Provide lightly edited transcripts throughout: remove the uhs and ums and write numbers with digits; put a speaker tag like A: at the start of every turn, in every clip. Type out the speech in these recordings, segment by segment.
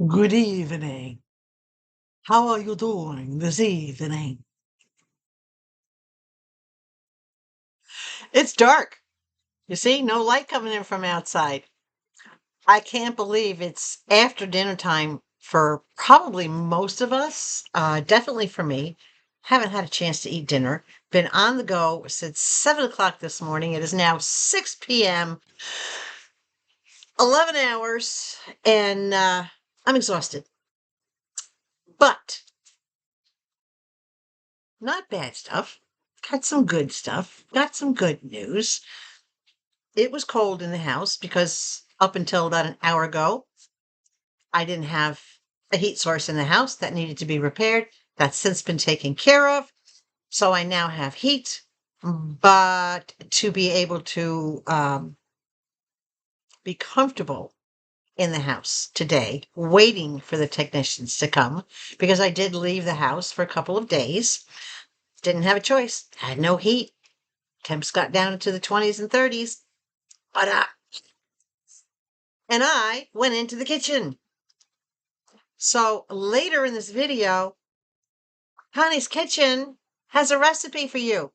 A: Good evening. How are you doing this evening? It's dark. You see, no light coming in from outside. I can't believe it's after dinner time for probably most of us. Definitely for me. Haven't had a chance to eat dinner. Been on the go since 7 o'clock this morning. It is now 6 p.m., 11 hours, and I'm exhausted. But not bad stuff. Got some good stuff. Got some good news. It was cold in the house because up until about an hour ago, I didn't have a heat source in the house that needed to be repaired. That's since been taken care of. So I now have heat, but to be able to be comfortable in the house today, waiting for the technicians to come, because I did leave the house for a couple of days. Didn't have a choice. Had no heat. Temps got down into the 20s and 30s. But and I went into the kitchen. So later in this video, Konnee's Kitchen has a recipe for you.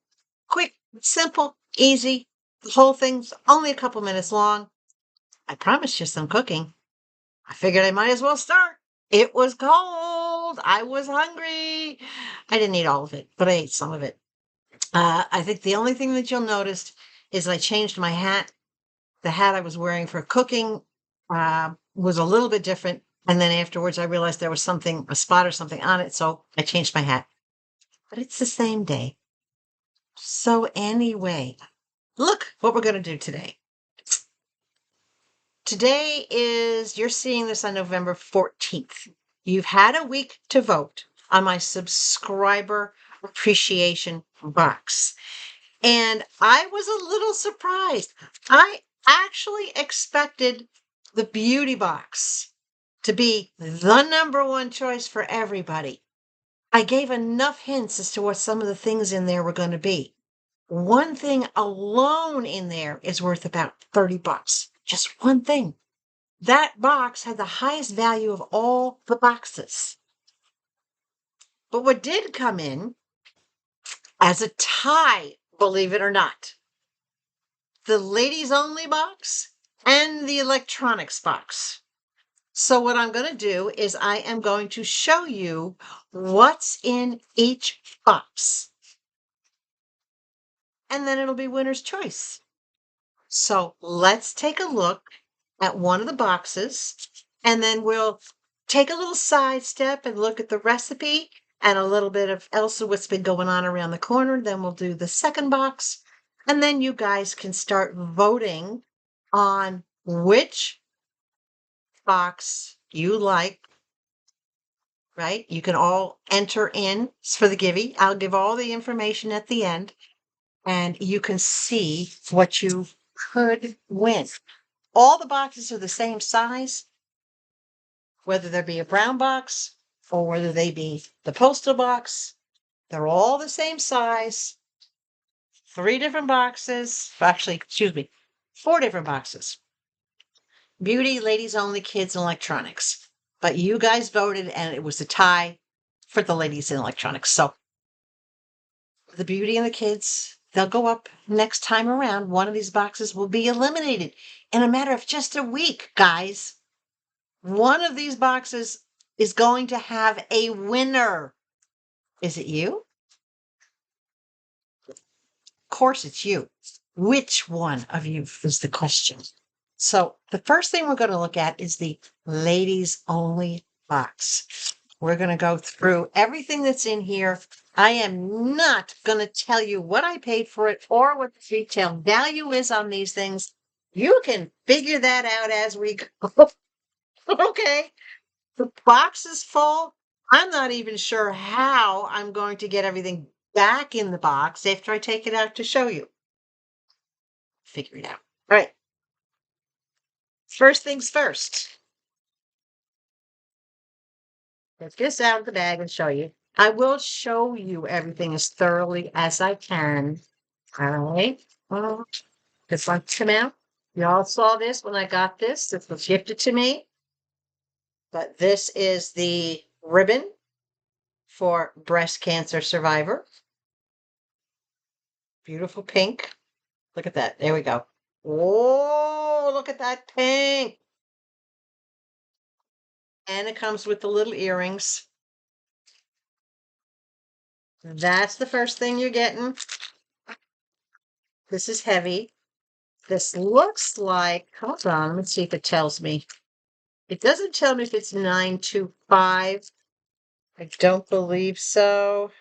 A: Quick, simple, easy. The whole thing's only a couple minutes long. I promised you some cooking. I figured I might as well start. It was cold. I was hungry. I didn't eat all of it, but I ate some of it. I think the only thing that you'll notice is I changed my hat. The hat I was wearing for cooking was a little bit different. And then afterwards, I realized there was something, a spot or something on it. So I changed my hat. But it's the same day. So anyway, look what we're going to do today. Today is, you're seeing this on November 14th. You've had a week to vote on my subscriber appreciation box. And I was a little surprised. I actually expected the beauty box to be the number one choice for everybody. I gave enough hints as to what some of the things in there were going to be. One thing alone in there is worth about 30 bucks. Just one thing. That box had the highest value of all the boxes. But what did come in as a tie, believe it or not, the ladies only box and the electronics box. So what I'm going to do is I am going to show you what's in each box. And then it'll be winner's choice. So let's take a look at one of the boxes, and then we'll take a little sidestep and look at the recipe and a little bit of Elsa what's been going on around the corner. Then we'll do the second box, and then you guys can start voting on which box you like, right? You can all enter in for the givvy. I'll give all the information at the end, and you can see what you could win. All the boxes are the same size, whether there be a brown box or whether they be the postal box. They're all the same size. 3 different boxes. Actually, excuse me, 4 different boxes. Beauty, ladies only, kids, and electronics. But you guys voted, and it was a tie for the ladies in electronics. So the beauty and the kids, they'll go up next time around. One of these boxes will be eliminated in a matter of just a week, guys. One of these boxes is going to have a winner. Is it you? Of course it's you. Which one of you is the question? So the first thing we're going to look at is the ladies only box. We're going to go through everything that's in here. I am not going to tell you what I paid for it or what the retail value is on these things. You can figure that out as we go. Okay. The box is full. I'm not even sure how I'm going to get everything back in the box after I take it out to show you. Figure it out. All right. First things first. Let's get this out of the bag and show you. I will show you everything as thoroughly as I can. All right. This one come out. Y'all saw this when I got this. This was gifted to me. But this is the ribbon for breast cancer survivor. Beautiful pink. Look at that. There we go. Whoa, look at that pink. And it comes with the little earrings. That's the first thing you're getting. This is heavy. This looks like, hold on, let me see if it tells me. It doesn't tell me if it's 925. I don't believe so.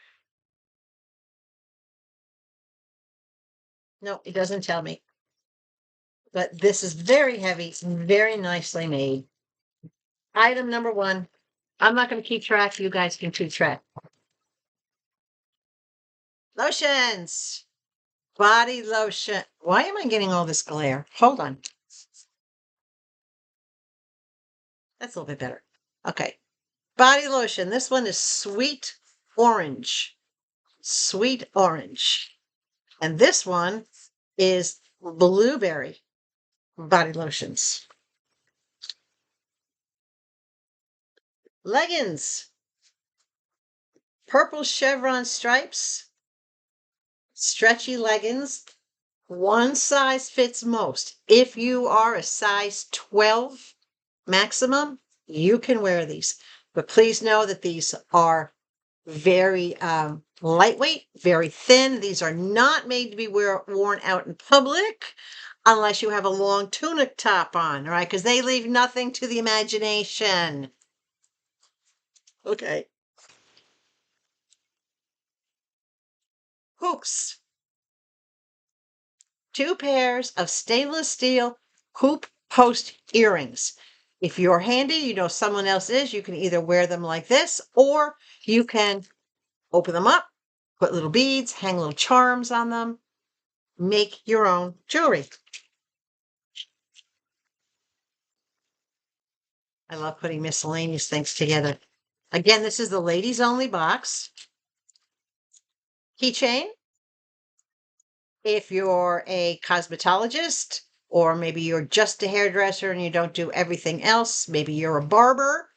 A: No, it doesn't tell me. But this is very heavy, very nicely made. Item number one. I'm not going to keep track. You guys can keep track. Lotions. Body lotion. Why am I getting all this glare? Hold on. That's a little bit better. Okay. Body lotion. This one is sweet orange. Sweet orange. And this one is blueberry body lotions. Leggings. Purple chevron stripes. Stretchy leggings. One size fits most. If you are a size 12 maximum, you can wear these. But please know that these are very lightweight, very thin. These are not made to be worn out in public unless you have a long tunic top on, right? Because they leave nothing to the imagination. Okay. Hoops. 2 pairs of stainless steel hoop post earrings. If you're handy, you know someone else is, you can either wear them like this, or you can open them up, put little beads, hang little charms on them, make your own jewelry. I love putting miscellaneous things together. Again, this is the ladies only box. Keychain. If you're a cosmetologist, or maybe you're just a hairdresser and you don't do everything else, maybe you're a barber,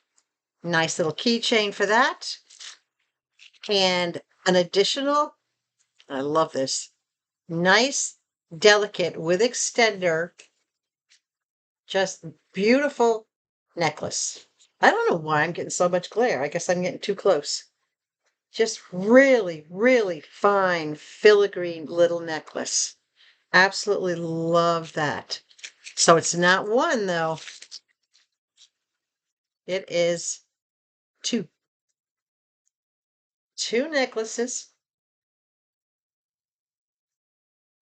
A: nice little keychain for that. And an additional, I love this, nice, delicate with extender, just beautiful necklace. I don't know why I'm getting so much glare. I guess I'm getting too close. Just really, really fine filigree little necklace. Absolutely love that. So it's not one though. It is two. 2 necklaces.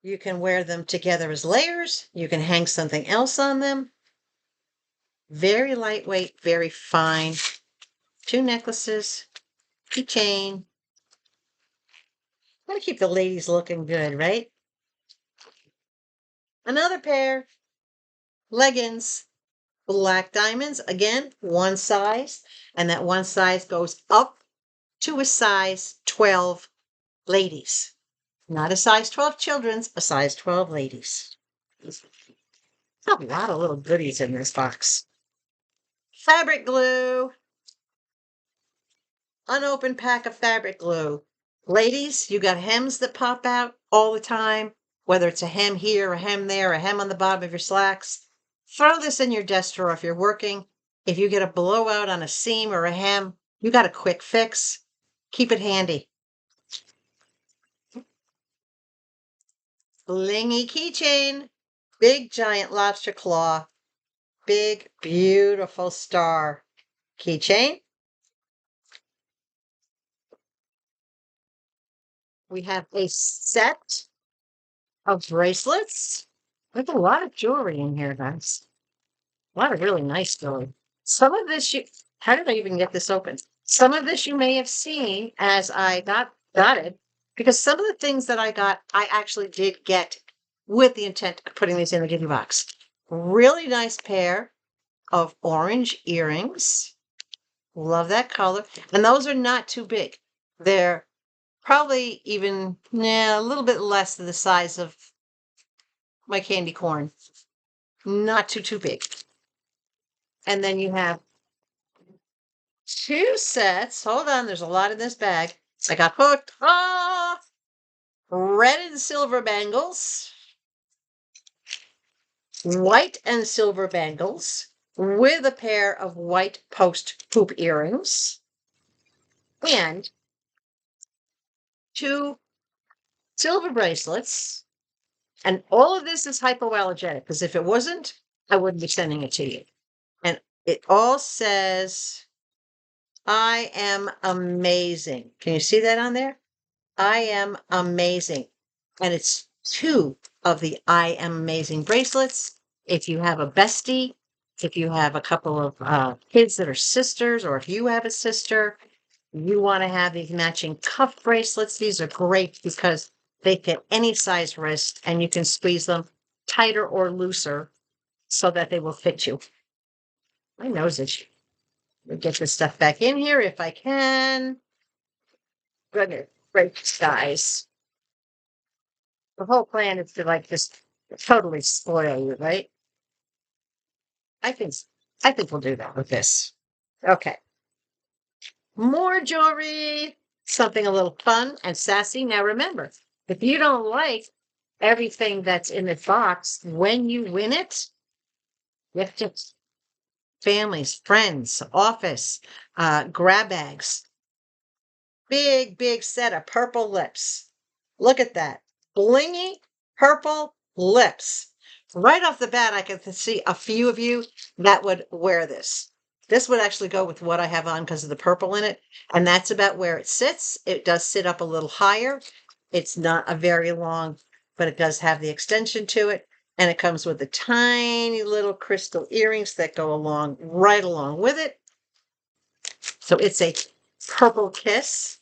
A: You can wear them together as layers. You can hang something else on them. Very lightweight, very fine. 2 necklaces, keychain. Want to keep the ladies looking good, right? Another pair, leggings, black diamonds. Again, one size, and that one size goes up to a size 12 ladies. Not a size 12 children's, a size 12 ladies. A lot of little goodies in this box. Fabric glue. Unopened pack of fabric glue. Ladies, you got hems that pop out all the time, whether it's a hem here, a hem there, a hem on the bottom of your slacks. Throw this in your desk drawer if you're working. If you get a blowout on a seam or a hem, you got a quick fix. Keep it handy. Blingy keychain. Big giant lobster claw. Big, beautiful star keychain. We have a set of bracelets. There's a lot of jewelry in here, guys. A lot of really nice jewelry. Some of this how did I even get this open? Some of this you may have seen as I got it, because some of the things that I got, I actually did get with the intent of putting these in the givvy box. Really nice pair of orange earrings. Love that color. And those are not too big. They're probably even a little bit less than the size of my candy corn. Not too big. And then you have 2 sets. Hold on, there's a lot in this bag. I got hooked. Ah, red and silver bangles, white and silver bangles with a pair of white post hoop earrings, and 2 silver bracelets. And all of this is hypoallergenic because if it wasn't, I wouldn't be sending it to you. And it all says, I am amazing. Can you see that on there? I am amazing. And it's 2 of the I am amazing bracelets. If you have a bestie, if you have a couple of kids that are sisters, or if you have a sister, you want to have these matching cuff bracelets. These are great because they fit any size wrist and you can squeeze them tighter or looser so that they will fit you. My nose itchy. Let me get this stuff back in here if I can. Goodness gracious, guys. The whole plan is to like just totally spoil you, right? I think we'll do that with this. Okay. More jewelry, something a little fun and sassy. Now remember, if you don't like everything that's in the box, when you win it, gift it. Families, friends, office, grab bags. Big, big set of purple lips. Look at that. Blingy purple lips. Right off the bat, I can see a few of you that would wear this. This would actually go with what I have on because of the purple in it. And that's about where it sits. It does sit up a little higher. It's not a very long, but it does have the extension to it. And it comes with the tiny little crystal earrings that go along right along with it. So it's a purple kiss.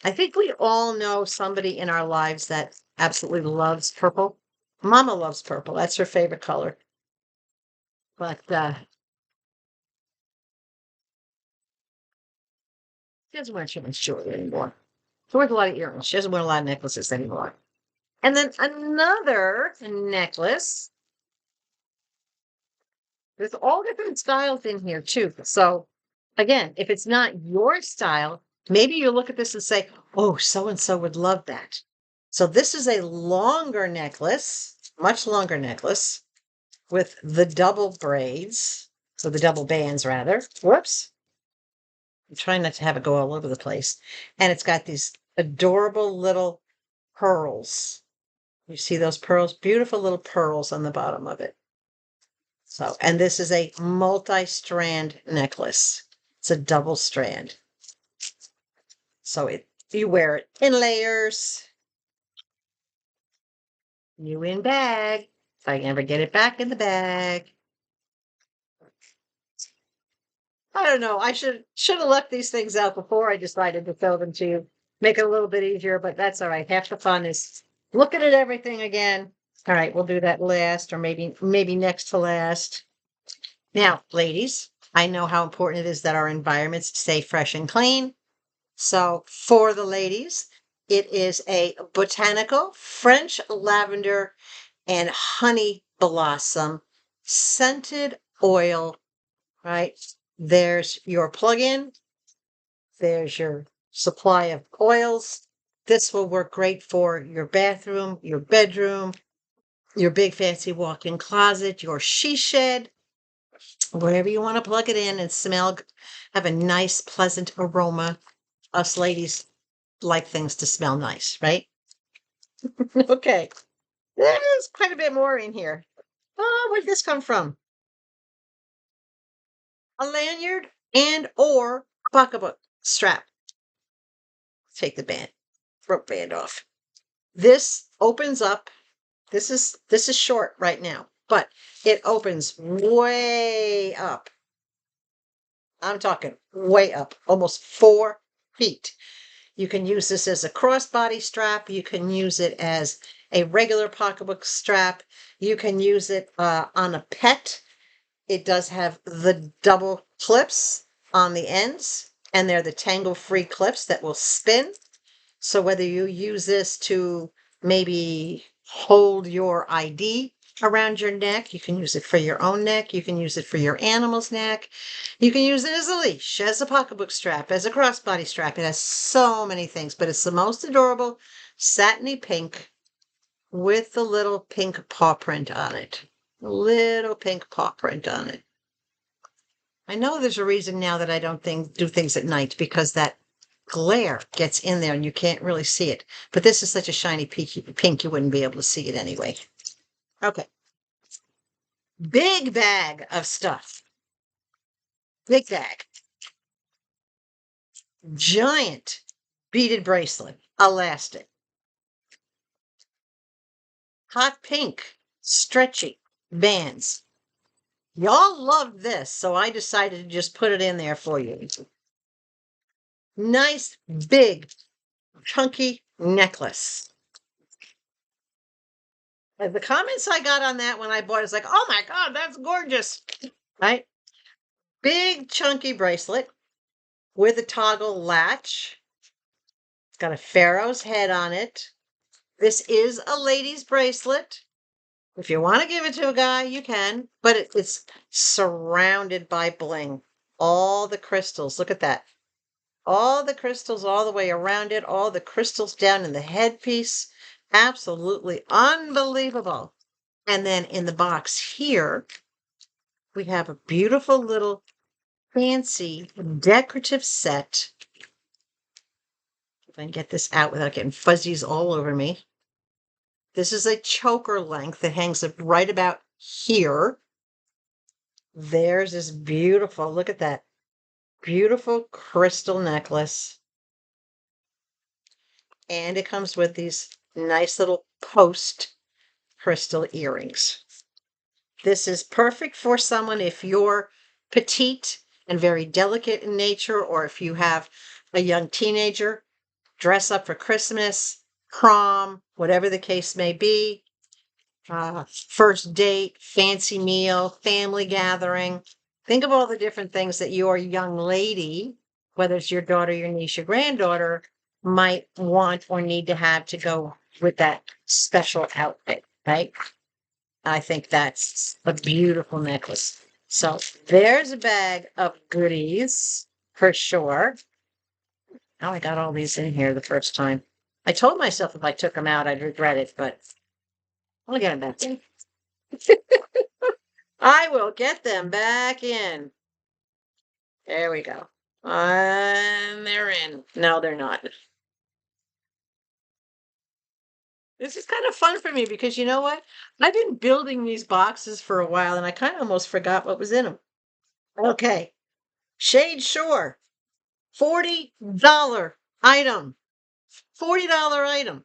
A: I think we all know somebody in our lives that absolutely loves purple. Mama loves purple. That's her favorite color. But she doesn't wear too much jewelry anymore. She wears a lot of earrings. She doesn't wear a lot of necklaces anymore. And then another necklace. There's all different styles in here too. So again, if it's not your style, maybe you look at this and say, oh, so-and-so would love that. So this is a longer necklace, much longer necklace with the double braids. So the double bands rather. Whoops. I'm trying not to have it go all over the place. And it's got these adorable little pearls. You see those pearls? Beautiful little pearls on the bottom of it. So, and this is a multi-strand necklace. It's a double strand. So you wear it in layers. New in bag. If I ever get it back in the bag. I don't know. I should have left these things out before I decided to fill them to you. Make it a little bit easier, but that's all right. Half the fun is looking at everything again. All right, we'll do that last, or maybe next to last. Now, ladies, I know how important it is that our environments stay fresh and clean. So for the ladies, it is a botanical French lavender and honey blossom scented oil, right? There's your plug-in. There's your supply of oils. This will work great for your bathroom, your bedroom, your big fancy walk-in closet, your she shed, wherever you want to plug it in and smell, have a nice, pleasant aroma. Us ladies like things to smell nice, right? Okay. There's quite a bit more in here. Oh, where'd this come from? A lanyard and or pocketbook strap. Take the rope band off. This opens up. This is short right now, but it opens way up. I'm talking way up, almost 4 feet. You can use this as a crossbody strap. You can use it as a regular pocketbook strap. You can use it on a pet. It does have the double clips on the ends, and they're the tangle-free clips that will spin. So whether you use this to maybe hold your ID around your neck. You can use it for your own neck. You can use it for your animal's neck. You can use it as a leash, as a pocketbook strap, as a crossbody strap. It has so many things, but it's the most adorable satiny pink with the little pink paw print on it. A little pink paw print on it. I know there's a reason now that I don't do things at night, because that glare gets in there and you can't really see it. But this is such a shiny pink, you wouldn't be able to see it anyway. Okay. Big bag of stuff. Big bag. Giant beaded bracelet. Elastic. Hot pink. Stretchy bands. Y'all love this, so I decided to just put it in there for you. Nice, big, chunky necklace. The comments I got on that when I bought it is like, oh my God, that's gorgeous. Right? Big, chunky bracelet with a toggle latch. It's got a pharaoh's head on it. This is a lady's bracelet. If you want to give it to a guy, you can, but it's surrounded by bling. All the crystals, look at that. All the crystals all the way around it, all the crystals down in the headpiece. Absolutely unbelievable. And then in the box here, we have a beautiful little fancy decorative set. If I can get this out without getting fuzzies all over me. This is a choker length that hangs up right about here. There's this beautiful, look at that, beautiful crystal necklace. And it comes with these nice little post crystal earrings. This is perfect for someone if you're petite and very delicate in nature, or if you have a young teenager, dress up for Christmas, prom, whatever the case may be, first date, fancy meal, family gathering. Think of all the different things that your young lady, whether it's your daughter, your niece, your granddaughter, might want or need to have to go with that special outfit, right? I think that's a beautiful necklace. So there's a bag of goodies for sure. Now I got all these in here the first time. I told myself if I took them out, I'd regret it, but I'll get them back in. I will get them back in. There we go. And they're in. No, they're not. This is kind of fun for me because you know what? I've been building these boxes for a while and I kind of almost forgot what was in them. Okay. Shade Shore. $40 item. $40 item.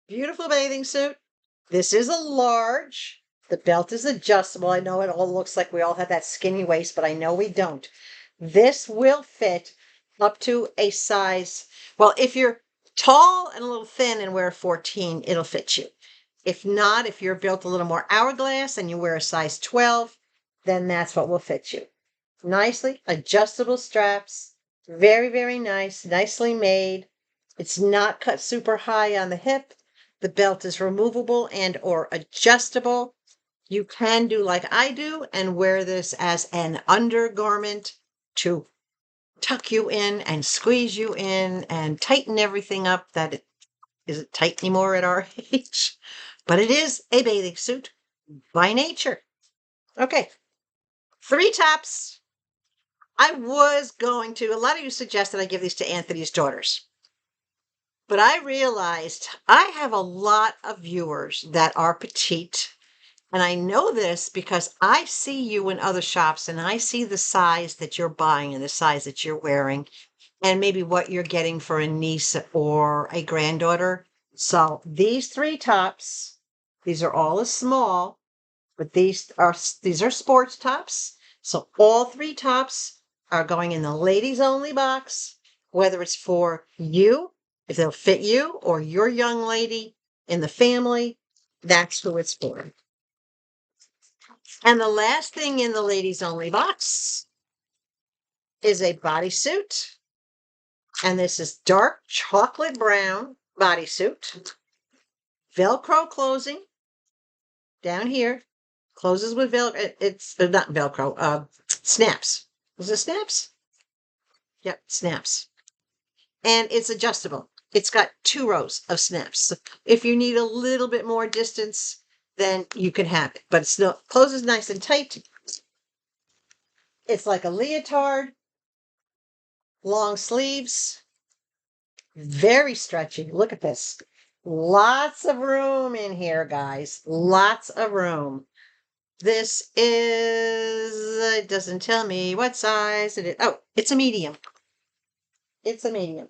A: Beautiful bathing suit. This is a large. The belt is adjustable. I know it all looks like we all have that skinny waist, but I know we don't. This will fit up to a size. Well, if you're tall and a little thin and wear a 14, it'll fit you. If not, if you're built a little more hourglass and you wear a size 12, then that's what will fit you. Nicely adjustable straps. Very, very nice. Nicely made. It's not cut super high on the hip. The belt is removable and or adjustable. You can do like I do and wear this as an undergarment to tuck you in and squeeze you in and tighten everything up. That it isn't tight anymore at our age, but it is a bathing suit by nature. Okay, 3 tops. I was going to, a lot of you suggested I give these to Anthony's daughters. But I realized I have a lot of viewers that are petite. And I know this because I see you in other shops and I see the size that you're buying and the size that you're wearing and maybe what you're getting for a niece or a granddaughter. So these 3 tops, these are all a small, but these are sports tops. So all 3 tops are going in the ladies only box, whether it's for you, if they'll fit you, or your young lady in the family, that's who it's for. And the last thing in the ladies only box is a bodysuit. And this is dark chocolate brown bodysuit. Velcro closing down here. Closes with Velcro. It's not Velcro, snaps. Was it snaps? Yep, snaps. And it's adjustable. It's got 2 rows of snaps. So if you need a little bit more distance, then you can have it. But it's not closes nice and tight. It's like a leotard, long sleeves, very stretchy. Look at this. Lots of room in here, guys. Lots of room. This is, it doesn't tell me what size it is. Oh, it's a medium. It's a medium.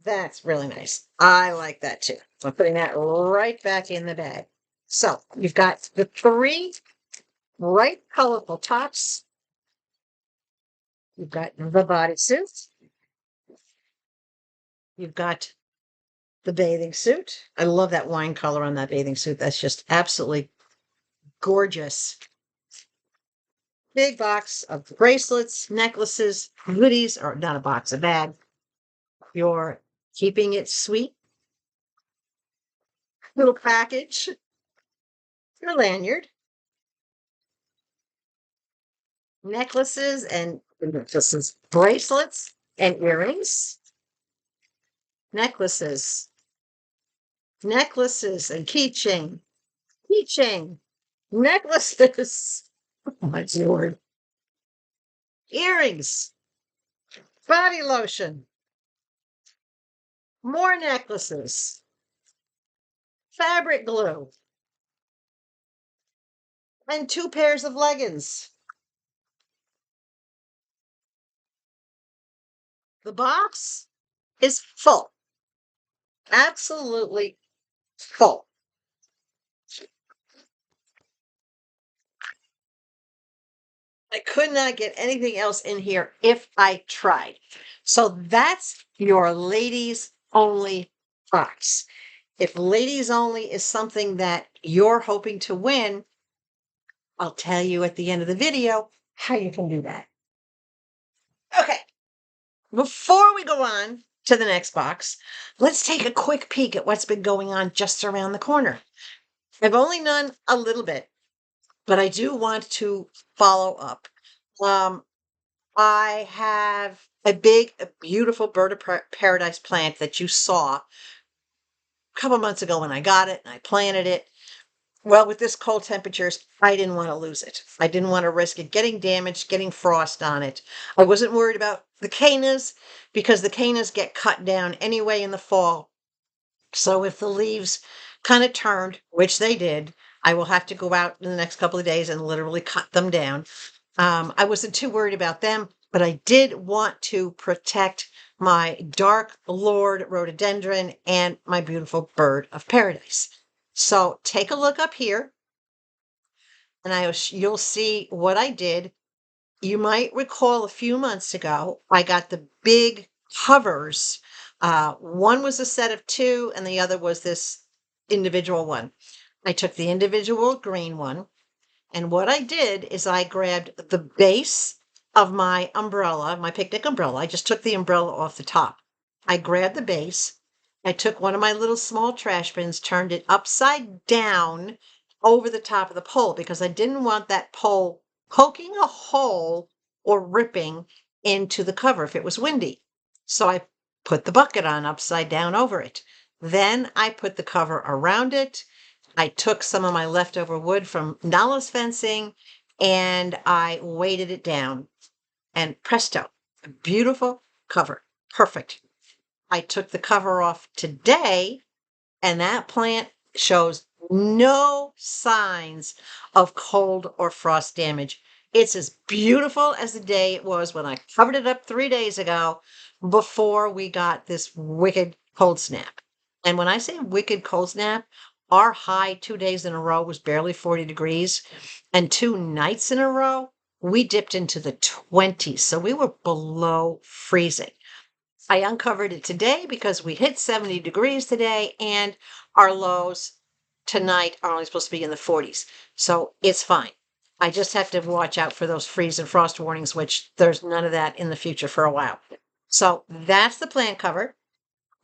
A: That's really nice. I like that too. So I'm putting that right back in the bag. So you've got the 3 bright, colorful tops. You've got the bodysuit. You've got the bathing suit. I love that wine color on that bathing suit. That's just absolutely gorgeous. Big box of bracelets, necklaces, goodies, or not a box, a bag. You're keeping it sweet. Little package. Your lanyard. Necklaces and bracelets and earrings. Necklaces and keychain. Necklaces. Oh my Lord. Earrings. Body lotion. More necklaces. Fabric glue. And 2 pairs of leggings. The box is full. Absolutely full. I could not get anything else in here if I tried. So that's your ladies only box. If ladies only is something that you're hoping to win, I'll tell you at the end of the video how you can do that. Okay. Before we go on to the next box, let's take a quick peek at what's been going on just around the corner. I've only done a little bit, but I do want to follow up. I have a beautiful bird of paradise plant that you saw a couple months ago when I got it and I planted it. Well, with this cold temperatures, I didn't want to lose it. I didn't want to risk it getting damaged, getting frost on it. I wasn't worried about the cannas because the cannas get cut down anyway in the fall. So if the leaves kind of turned, which they did, I will have to go out in the next couple of days and literally cut them down. I wasn't too worried about them, but I did want to protect my dark lord rhododendron and my beautiful bird of paradise. So take a look up here and you'll see what I did. You might recall a few months ago, I got the big covers. One was a set of 2 and the other was this individual one. I took the individual green one. And what I did is I grabbed the base of my umbrella, my picnic umbrella. I just took the umbrella off the top. I grabbed the base. I took one of my little small trash bins, turned it upside down over the top of the pole because I didn't want that pole poking a hole or ripping into the cover if it was windy. So I put the bucket on upside down over it. Then I put the cover around it. I took some of my leftover wood from Nala's fencing and I weighted it down and presto, a beautiful cover. Perfect. I took the cover off today and that plant shows no signs of cold or frost damage. It's as beautiful as the day it was when I covered it up 3 days ago before we got this wicked cold snap. And when I say wicked cold snap, our high 2 days in a row was barely 40 degrees. And 2 nights in a row, we dipped into the 20s. So we were below freezing. I uncovered it today because we hit 70 degrees today and our lows tonight are only supposed to be in the 40s. So it's fine. I just have to watch out for those freeze and frost warnings, which there's none of that in the future for a while. So that's the plant cover.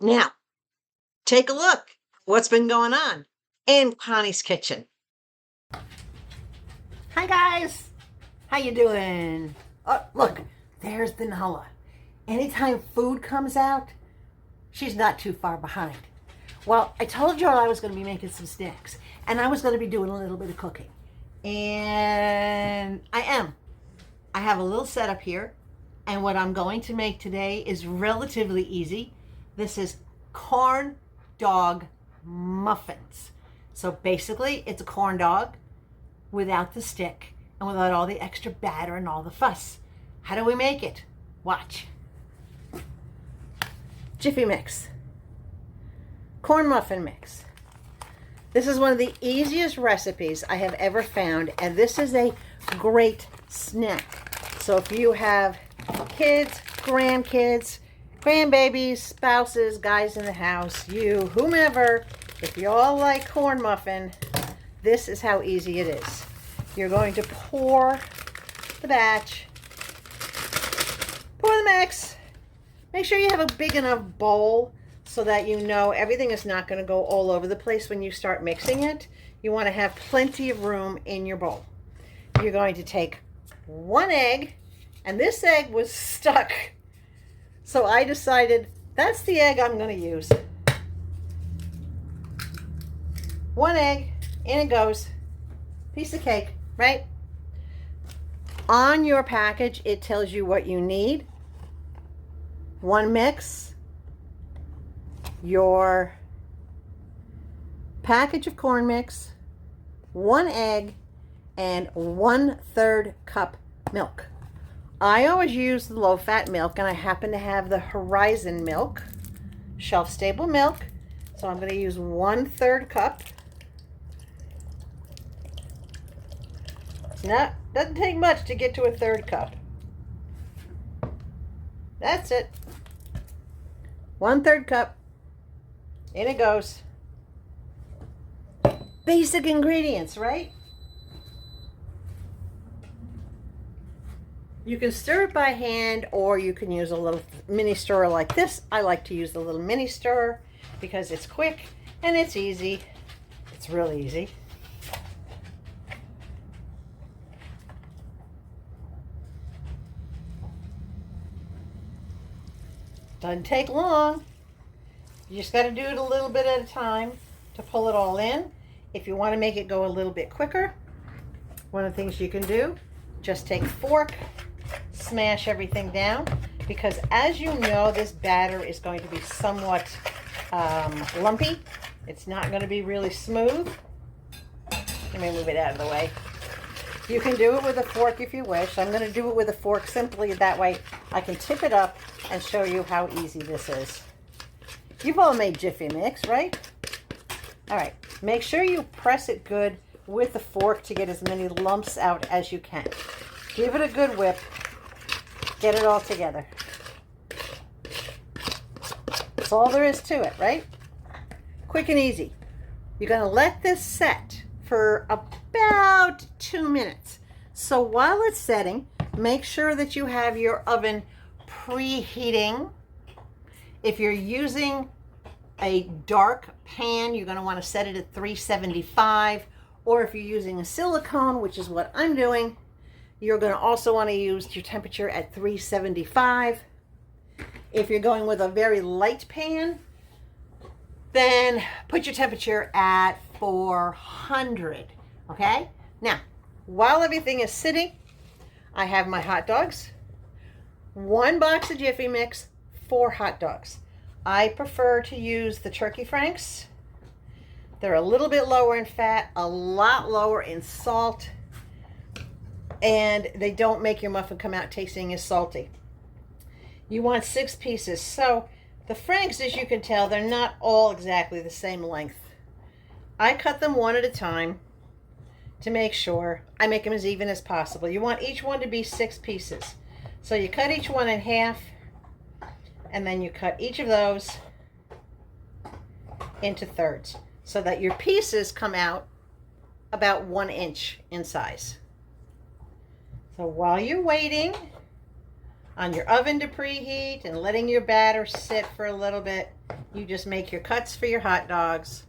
A: Now, take a look. What's been going on in Connie's kitchen?
B: Hi guys, how you doing? Oh, look, there's Vanilla. Anytime food comes out, she's not too far behind. Well, I told you I was going to be making some snacks, and I was going to be doing a little bit of cooking. And I am. I have a little setup here, and what I'm going to make today is relatively easy. This is corn dog muffins. So basically, it's a corn dog without the stick and without all the extra batter and all the fuss. How do we make it? Watch. Jiffy mix. Corn muffin mix. This is one of the easiest recipes I have ever found, and this is a great snack. So if you have kids, grandkids, grandbabies, spouses, guys in the house, you, whomever, if you all like corn muffin, this is how easy it is. You're going to pour the batch, pour the mix. Make sure you have a big enough bowl so that you know everything is not going to go all over the place when you start mixing it. You want to have plenty of room in your bowl. You're going to take one egg, and this egg was stuck. So I decided that's the egg I'm going to use. One egg, in it goes. Piece of cake, right? On your package, it tells you what you need. One mix, your package of corn mix, one egg, and 1/3 cup milk. I always use the low-fat milk, and I happen to have the Horizon milk, shelf-stable milk. So I'm going to use 1/3 cup. Doesn't take much to get to 1/3 cup. That's it. 1/3 cup. In it goes. Basic ingredients, right? You can stir it by hand, or you can use a little mini stirrer like this. I like to use the little mini stirrer because it's quick and it's easy. It's really easy. Doesn't take long. You just got to do it a little bit at a time to pull it all in. If you want to make it go a little bit quicker, one of the things you can do, just take a fork, smash everything down, because as you know, this batter is going to be somewhat lumpy. It's not going to be really smooth. Let me move it out of the way. You can do it with a fork if you wish. I'm going to do it with a fork simply that way I can tip it up and show you how easy this is. You've all made Jiffy Mix, right? All right, make sure you press it good with the fork to get as many lumps out as you can. Give it a good whip. Get it all together. That's all there is to it, right? Quick and easy. You're going to let this set for about 2 minutes. So while it's setting, make sure that you have your oven preheating. If you're using a dark pan, you're going to want to set it at 375. Or if you're using a silicone, which is what I'm doing, you're going to also want to use your temperature at 375. If you're going with a very light pan, then put your temperature at 400. Okay? Now, while everything is sitting, I have my hot dogs. 1 box of Jiffy Mix, 4 hot dogs. I prefer to use the turkey franks. They're a little bit lower in fat, a lot lower in salt, and they don't make your muffin come out tasting as salty. You want 6 pieces. So the franks, as you can tell, they're not all exactly the same length. I cut them one at a time to make sure I make them as even as possible. You want each one to be 6 pieces. So you cut each one in half, and then you cut each of those into thirds so that your pieces come out about 1 inch in size. So while you're waiting on your oven to preheat and letting your batter sit for a little bit, you just make your cuts for your hot dogs.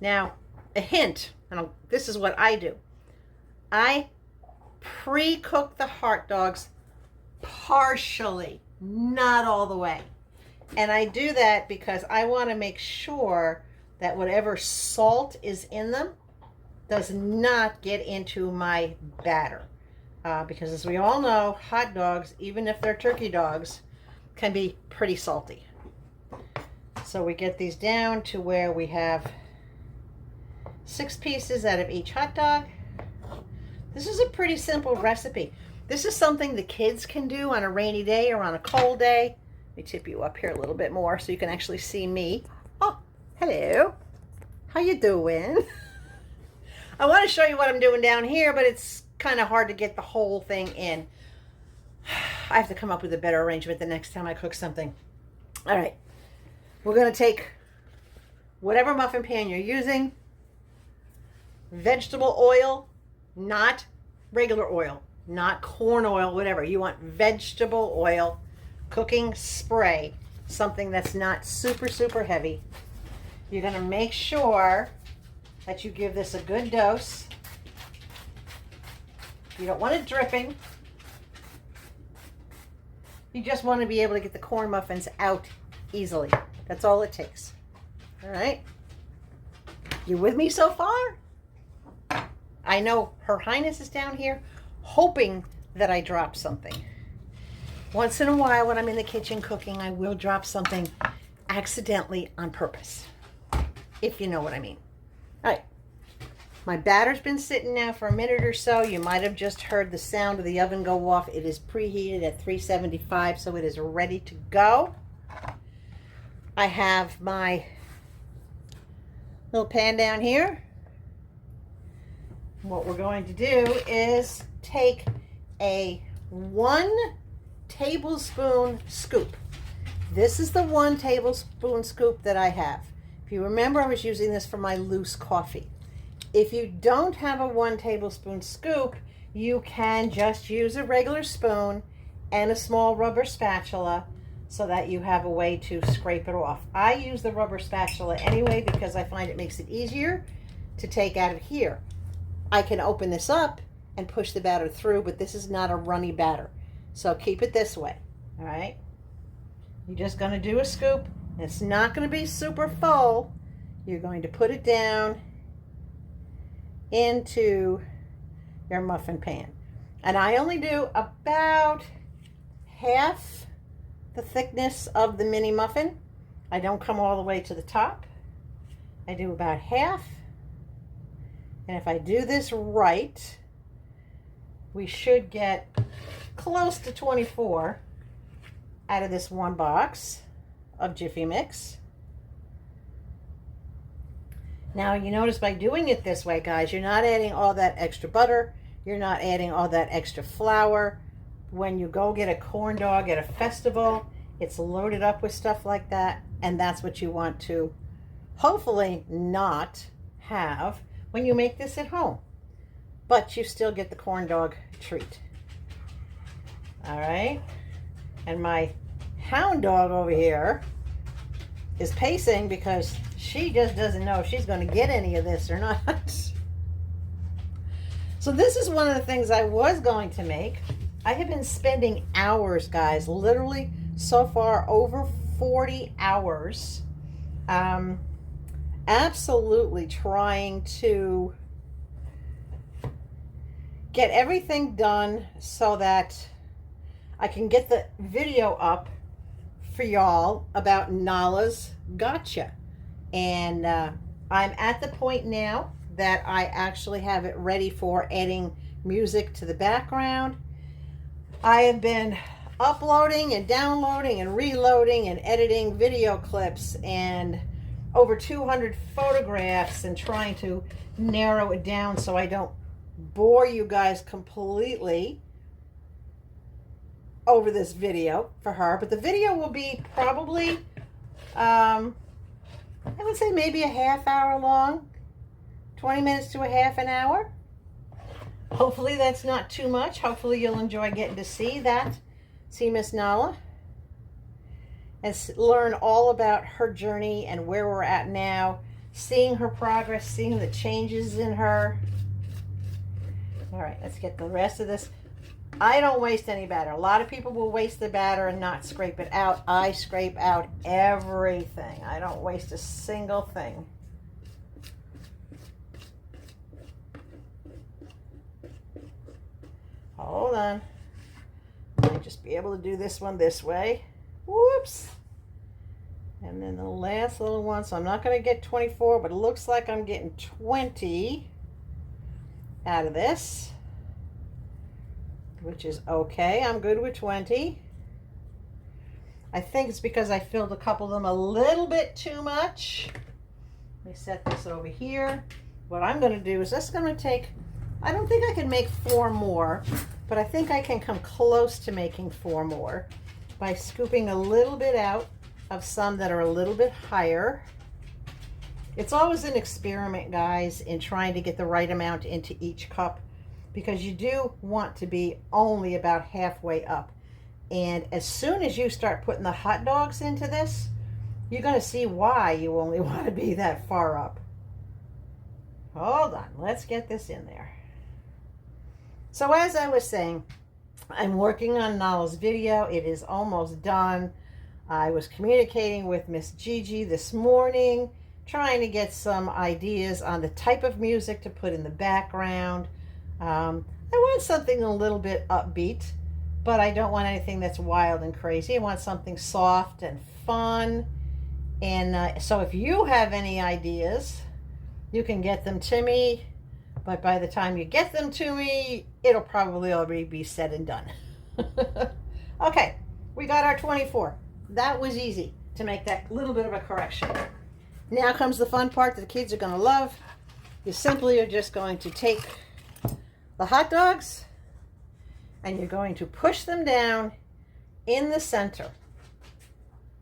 B: Now, a hint, and this is what I do. I pre-cook the hot dogs partially, not all the way. And I do that because I want to make sure that whatever salt is in them does not get into my batter. Because as we all know, hot dogs, even if they're turkey dogs, can be pretty salty. So we get these down to where we have 6 pieces out of each hot dog. This is a pretty simple recipe. This is something the kids can do on a rainy day or on a cold day. Let me tip you up here a little bit more so you can actually see me. Oh, hello. How you doing? I want to show you what I'm doing down here, but it's kind of hard to get the whole thing in. I have to come up with a better arrangement the next time I cook something. All right. We're going to take whatever muffin pan you're using, vegetable oil, not regular oil, not corn oil, whatever. You want vegetable oil, cooking spray, something that's not super, super heavy. You're going to make sure that you give this a good dose. You don't want it dripping. You just want to be able to get the corn muffins out easily. That's all it takes. All right. You with me so far? I know Her Highness is down here hoping that I drop something. Once in a while when I'm in the kitchen cooking, I will drop something accidentally on purpose, if you know what I mean. All right. My batter's been sitting now for a minute or so. You might have just heard the sound of the oven go off. It is preheated at 375, so it is ready to go. I have my little pan down here. What we're going to do is take a 1 tablespoon scoop. This is the 1 tablespoon scoop that I have. If you remember, I was using this for my loose coffee. If you don't have a 1 tablespoon scoop, you can just use a regular spoon and a small rubber spatula so that you have a way to scrape it off. I use the rubber spatula anyway because I find it makes it easier to take out of here. I can open this up and push the batter through, but this is not a runny batter. So keep it this way, all right? You're just gonna do a scoop. It's not gonna be super full. You're going to put it down into your muffin pan. And I only do about half the thickness of the mini muffin. I don't come all the way to the top. I do about half. And if I do this right, we should get close to 24 out of this 1 box of Jiffy Mix. Now, you notice by doing it this way, guys, you're not adding all that extra butter. You're not adding all that extra flour. When you go get a corn dog at a festival, it's loaded up with stuff like that, and that's what you want to hopefully not have when you make this at home. But you still get the corn dog treat. All right. And my hound dog over here is pacing because she just doesn't know if she's going to get any of this or not. So this is one of the things I was going to make. I have been spending hours, guys, literally so far over 40 hours, absolutely trying to get everything done so that I can get the video up for y'all about Nala's Gotcha. And I'm at the point now that I actually have it ready for adding music to the background. I have been uploading and downloading and reloading and editing video clips and over 200 photographs and trying to narrow it down so I don't bore you guys completely over this video for her. But the video will be probably, I would say maybe a half hour long, 20 minutes to a half an hour. Hopefully that's not too much. Hopefully you'll enjoy getting to see that. See Miss Nala. and learn all about her journey and where we're at now, seeing her progress, seeing the changes in her. All right, let's get the rest of this. I don't waste any batter. A lot of people will waste the batter and not scrape it out. I scrape out everything. I don't waste a single thing. Hold on. I might just be able to do this one this way. Whoops. And then the last little one. So I'm not going to get 24, but it looks like I'm getting 20 out of this, which is okay. I'm good with 20. I think it's because I filled a couple of them a little bit too much. Let me set this over here. What I'm going to do is just going to take, I don't think I can make 4 more, but I think I can come close to making 4 more by scooping a little bit out of some that are a little bit higher. It's always an experiment, guys, in trying to get the right amount into each cup, because you do want to be only about halfway up. And as soon as you start putting the hot dogs into this, you're going to see why you only want to be that far up. Hold on, let's get this in there. So as I was saying, I'm working on Nala's video. It is almost done. I was communicating with Miss Gigi this morning, trying to get some ideas on the type of music to put in the background. I want something a little bit upbeat, but I don't want anything that's wild and crazy. I want something soft and fun. And so if you have any ideas, you can get them to me. But by the time you get them to me, it'll probably already be said and done. Okay, we got our 24. That was easy to make that little bit of a correction. Now comes the fun part that the kids are going to love. You simply are just going to take the hot dogs and you're going to push them down in the center.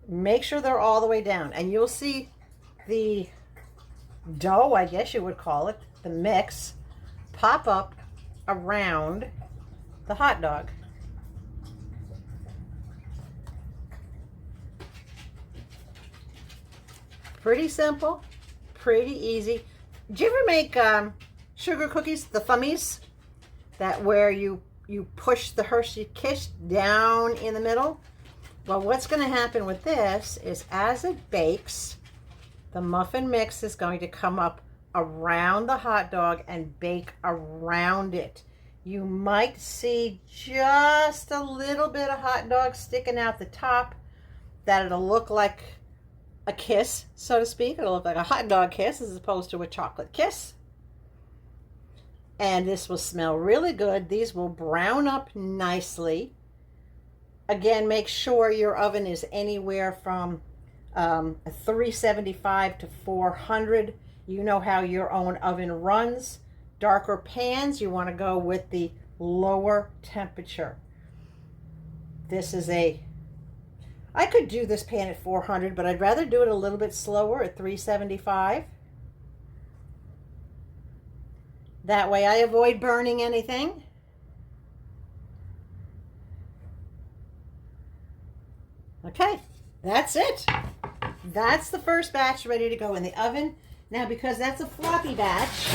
B: Make sure they're all the way down, and you'll see the dough, I guess you would call it, the mix, pop up around the hot dog. Pretty simple, pretty easy. Do you ever make sugar cookies, the thummies, that where you push the Hershey Kiss down in the middle? Well, what's going to happen with this is as it bakes, the muffin mix is going to come up around the hot dog and bake around it. You might see just a little bit of hot dog sticking out the top, that it'll look like a kiss, so to speak. It'll look like a hot dog kiss as opposed to a chocolate kiss. And this will smell really good. These will brown up nicely. Again, make sure your oven is anywhere from 375 to 400. You know how your own oven runs. Darker pans, you want to go with the lower temperature. This is I could do this pan at 400, but I'd rather do it a little bit slower at 375. That way I avoid burning anything. Okay, that's it. That's the first batch ready to go in the oven. Now, because that's a floppy batch,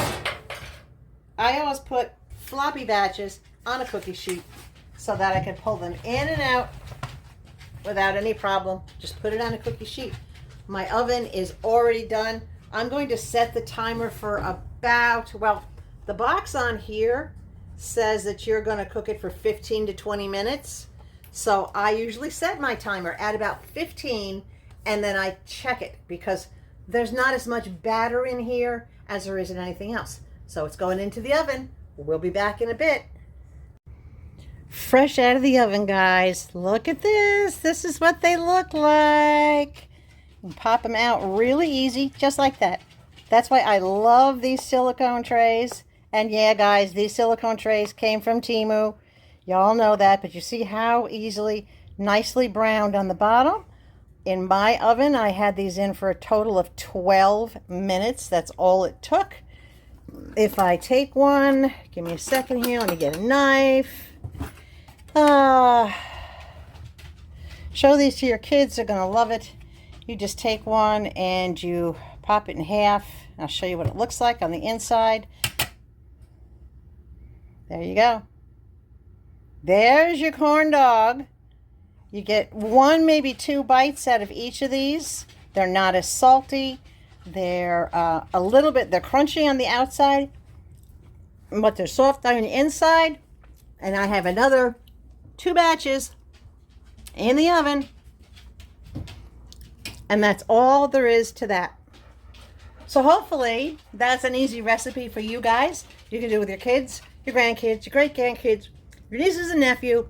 B: I always put floppy batches on a cookie sheet so that I can pull them in and out without any problem. Just put it on a cookie sheet. My oven is already done. I'm going to set the timer for about, well, the box on here says that you're going to cook it for 15 to 20 minutes. So I usually set my timer at about 15 and then I check it because there's not as much batter in here as there is in anything else. So it's going into the oven. We'll be back in a bit. Fresh out of the oven, guys. Look at this. This is what they look like. You can pop them out really easy, just like that. That's why I love these silicone trays. And yeah, guys, these silicone trays came from Temu. Y'all know that, but you see how easily, nicely browned on the bottom? In my oven, I had these in for a total of 12 minutes. That's all it took. If I take one, give me a second here. Let me get a knife. Show these to your kids. They're going to love it. You just take one and you pop it in half. I'll show you what it looks like on the inside. There you go. There's your corn dog. You get one, maybe two bites out of each of these. They're not as salty. They're a little bit, they're crunchy on the outside, but they're soft on the inside. And I have another 2 batches in the oven. And that's all there is to that. So hopefully that's an easy recipe for you guys. You can do it with your kids, your grandkids, your great-grandkids, your nieces and nephew.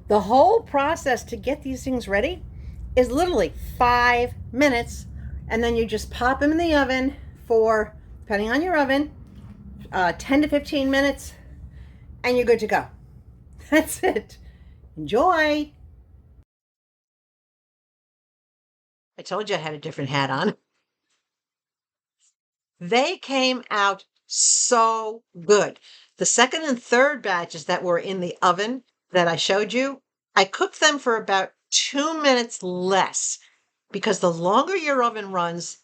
B: The whole process to get these things ready is literally 5 minutes. And then you just pop them in the oven for, depending on your oven, 10 to 15 minutes. And you're good to go. That's it. Enjoy.
A: I told you I had a different hat on. They came out so good. The second and third batches that were in the oven that I showed you, I cooked them for about 2 minutes less, because the longer your oven runs,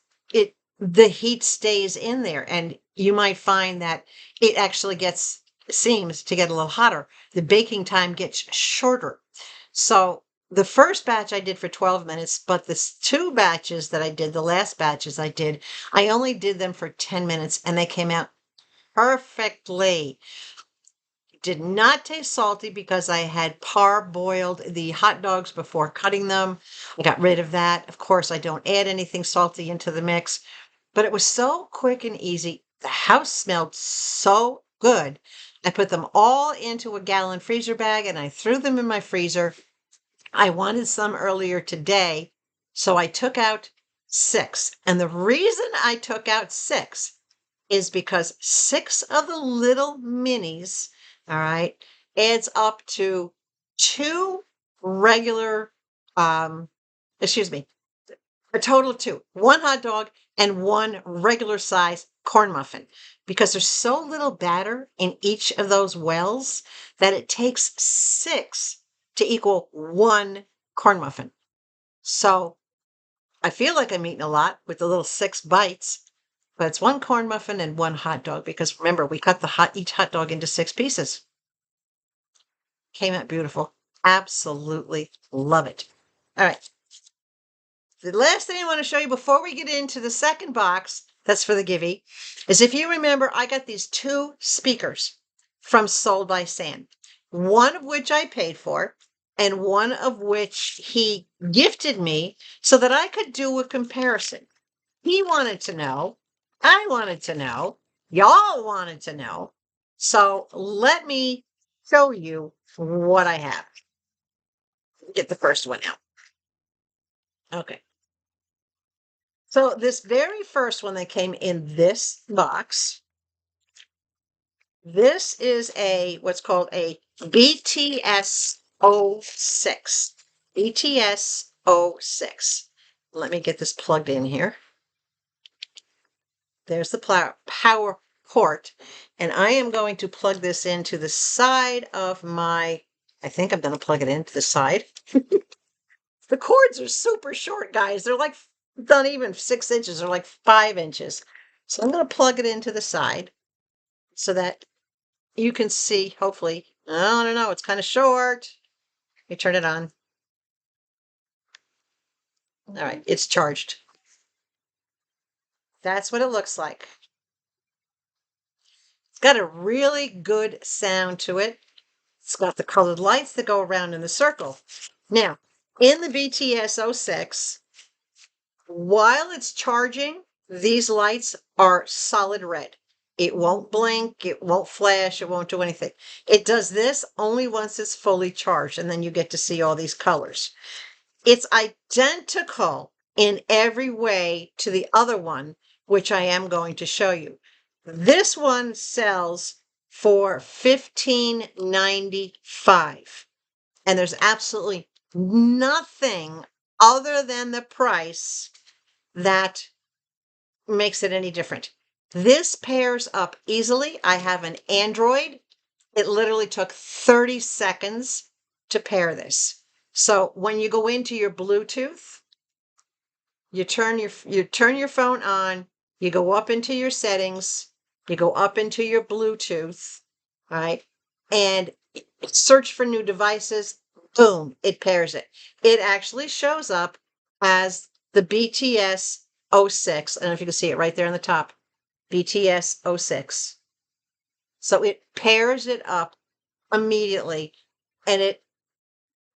A: the heat stays in there, and you might find that it actually seems to get a little hotter. The baking time gets shorter. So the first batch I did for 12 minutes, but the 2 batches that I did, the last batches I did, I only did them for 10 minutes and they came out perfectly. Did not taste salty because I had parboiled the hot dogs before cutting them. I got rid of that. Of course, I don't add anything salty into the mix, but it was so quick and easy. The house smelled so good. I put them all into a gallon freezer bag and I threw them in my freezer. I wanted some earlier today, so I took out 6. And the reason I took out 6 is because 6 of the little minis, all right, adds up to 2 regular, a total of 2, 1 hot dog and 1 regular size corn muffin, because there's so little batter in each of those wells that it takes 6 to equal 1 corn muffin. So I feel like I'm eating a lot with the little 6 bites, but it's 1 corn muffin and 1 hot dog, because remember, we cut each hot dog into 6 pieces. Came out beautiful. Absolutely love it. All right. The last thing I want to show you before we get into the second box, that's for the givvy, is if you remember, I got these 2 speakers from SoldBySam, one of which I paid for, and one of which he gifted me so that I could do a comparison. He wanted to know, I wanted to know, y'all wanted to know. So let me show you what I have. Get the first one out. Okay. So this very first one that came in this box, this is what's called a BTS 06. BTS 06. Let me get this plugged in here. There's the power port, and I am going to plug this into the side of I think I'm going to plug it into the side. The cords are super short, guys. They're like not even 6 inches, they're like 5 inches. So I'm going to plug it into the side so that you can see, hopefully. I don't know, it's kind of short. Let me turn it on. All right, it's charged. That's what it looks like. It's got a really good sound to it. It's got the colored lights that go around in the circle. Now, in the BTS 06, while it's charging, these lights are solid red. It won't blink, it won't flash, it won't do anything. It does this only once it's fully charged, and then you get to see all these colors. It's identical in every way to the other one, which I am going to show you. This one sells for $15.95, and there's absolutely nothing other than the price that makes it any different. This pairs up easily. I have an Android. It literally took 30 seconds to pair this. So when you go into your Bluetooth, you turn your phone on, you go up into your settings, you go up into your Bluetooth, right? And search for new devices, boom, it pairs it. It actually shows up as the BTS 06. I don't know if you can see it right there on the top. BTS 06. So it pairs it up immediately and it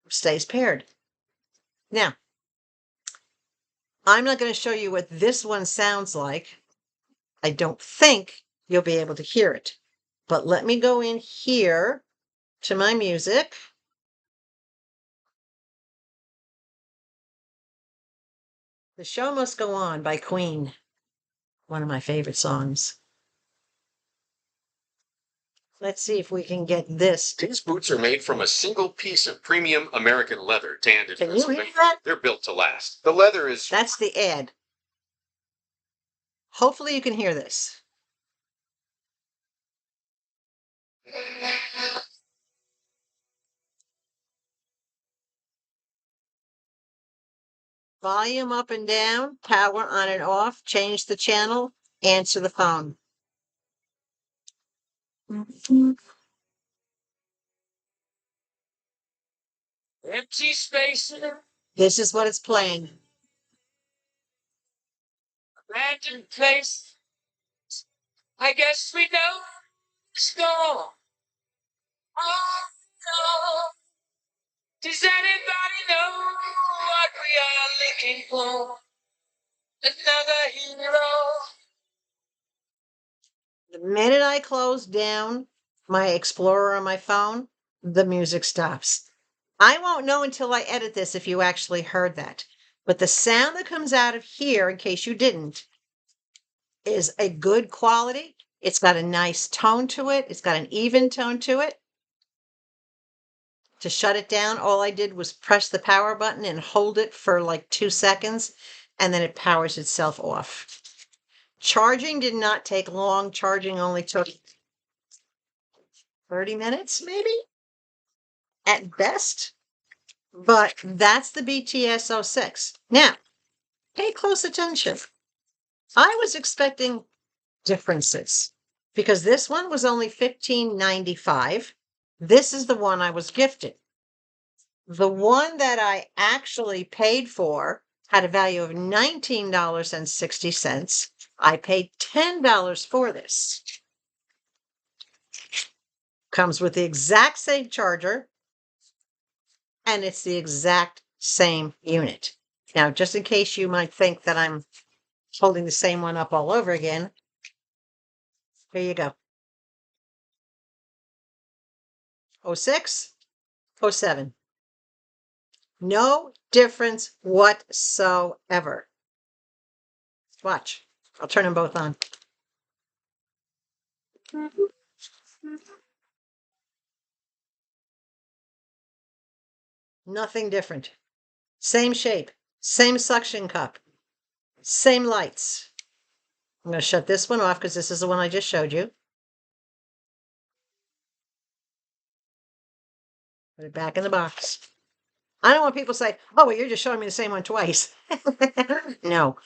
A: stays paired. Now, I'm not going to show you what this one sounds like. I don't think you'll be able to hear it. But let me go in here to my music. The Show Must Go On by Queen. One of my favorite songs. Let's see if we can get this.
C: These boots are made from a single piece of premium American leather tanned in
A: Can you hear that?
C: They're built to last. The leather is...
A: That's the ad. Hopefully you can hear this. Volume up and down, power on and off, change the channel, answer the phone. Empty space. This is what it's playing. Abandoned place. I guess we know the score. Oh no. Does anybody know what we are looking for? Another hero. The minute I close down my Explorer on my phone, the music stops. I won't know until I edit this if you actually heard that. But the sound that comes out of here, in case you didn't, is a good quality. It's got a nice tone to it. It's got an even tone to it. To shut it down, all I did was press the power button and hold it for like 2 seconds, and then it powers itself off. Charging did not take long. Charging only took 30 minutes, maybe, at best. But that's the BTS 06. Now, pay close attention. I was expecting differences because this one was only $15.95. This is the one I was gifted. The one that I actually paid for had a value of $19.60. I paid $10 for this. Comes with the exact same charger, and it's the exact same unit. Now, just in case you might think that I'm holding the same one up all over again, here you go. 06, 07. No difference whatsoever. Watch. I'll turn them both on. Nothing different. Same shape, same suction cup, same lights. I'm going to shut this one off because this is the one I just showed you. Put it back in the box. I don't want people to say, oh, well, you're just showing me the same one twice. No.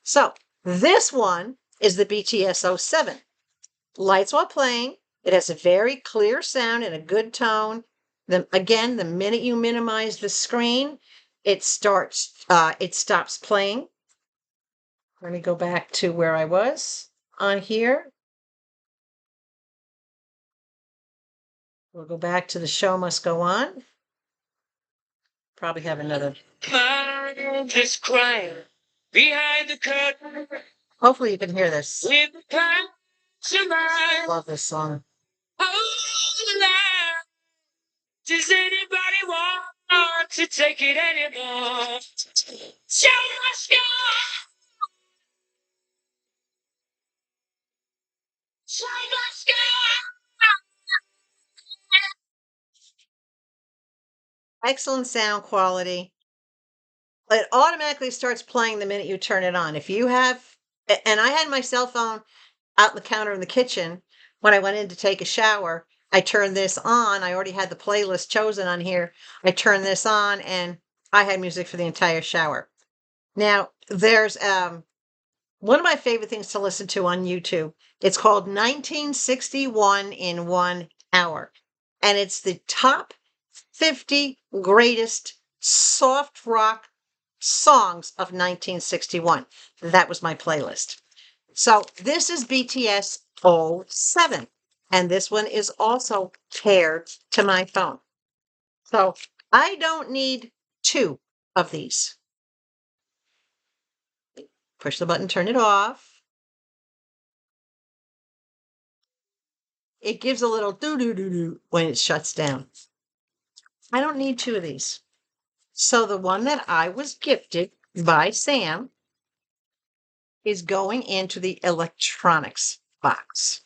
A: So this one is the BTS 07. Lights while playing. It has a very clear sound and a good tone. Again, the minute you minimize the screen, it stops playing. Let me go back to where I was on here. We'll go back to the Show Must Go On. Probably have another. Just crying behind the curtain. Hopefully you can hear this. Love this song. Does anybody want to take it anymore? Show must go on. Show must go on. Excellent sound quality. It automatically starts playing the minute you turn it on. If you have, and I had my cell phone out on the counter in the kitchen when I went in to take a shower, I turned this on. I already had the playlist chosen on here. I turned this on and I had music for the entire shower. Now, there's one of my favorite things to listen to on YouTube. It's called 1961 in 1 hour. And it's the top 50 greatest soft rock songs of 1961. That was my playlist. So this is BTS 07. And this one is also paired to my phone. So I don't need 2 of these. Push the button, turn it off. It gives a little doo-doo-doo-doo when it shuts down. I don't need 2 of these. So the one that I was gifted by Sam is going into the electronics box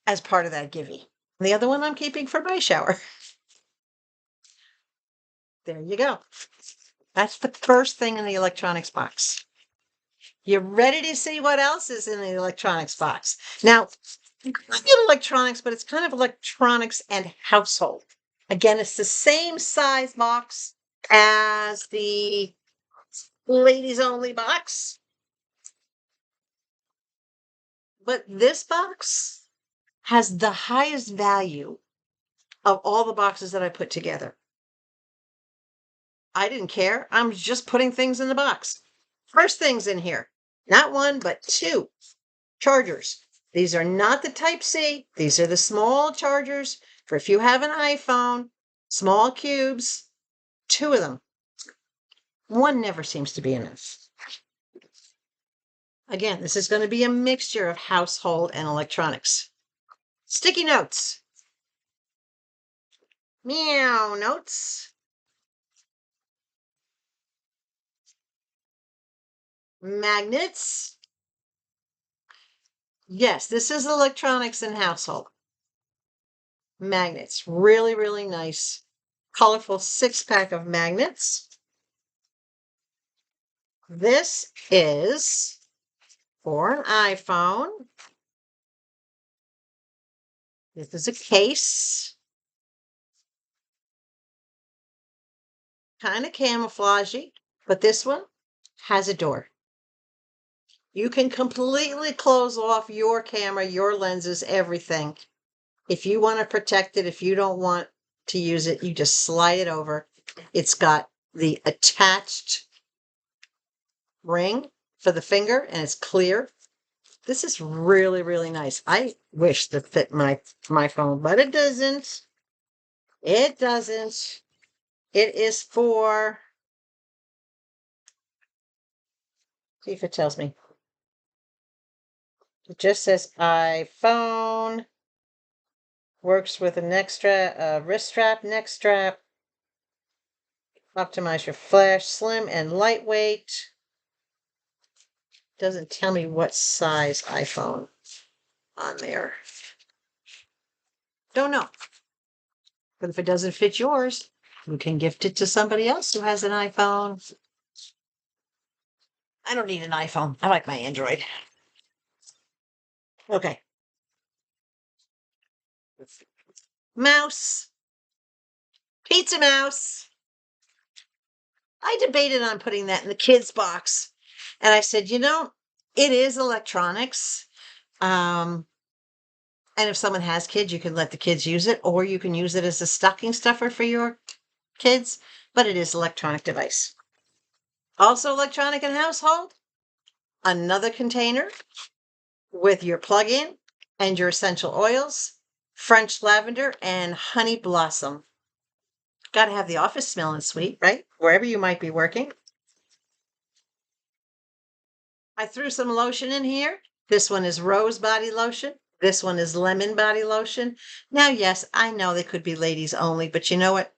A: as part of that givvy. The other one I'm keeping for my shower. There you go. That's the first thing in the electronics box. You ready to see what else is in the electronics box? Now, it's not electronics, but it's kind of electronics and household. Again, it's the same size box as the ladies only box. But this box has the highest value of all the boxes that I put together. I didn't care. I'm just putting things in the box. First things in here, not 1, but 2 chargers. These are not the Type-C. These are the small chargers for if you have an iPhone, small cubes, 2 of them. 1 never seems to be enough. Again, this is going to be a mixture of household and electronics. Sticky notes. Meow notes. Magnets. Yes, this is electronics and household. Magnets. Really, really nice. Colorful 6-pack of magnets. This is for an iPhone. This is a case. Kind of camouflagey, but this one has a door. You can completely close off your camera, your lenses, everything. If you want to protect it, if you don't want to use it, you just slide it over. It's got the attached ring for the finger and it's clear. This is really, really nice. I wish that fit my phone, but it doesn't. It doesn't. It is for, see if it tells me. It just says iPhone. Works with a neck strap, wrist strap, neck strap. Optimize your flash, slim and lightweight. Doesn't tell me what size iPhone on there. Don't know. But if it doesn't fit yours, you can gift it to somebody else who has an iPhone. I don't need an iPhone. I like my Android. Okay. Mouse. Pizza mouse. I debated on putting that in the kids' box. And I said, you know, it is electronics. And if someone has kids, you can let the kids use it, or you can use it as a stocking stuffer for your kids, but it is an electronic device. Also electronic and household, another container with your plug-in and your essential oils, French lavender and honey blossom. Got to have the office smelling sweet, right? Wherever you might be working. I threw some lotion in here. This one is rose body lotion. This one is lemon body lotion. Now, yes, I know they could be ladies only, but you know what?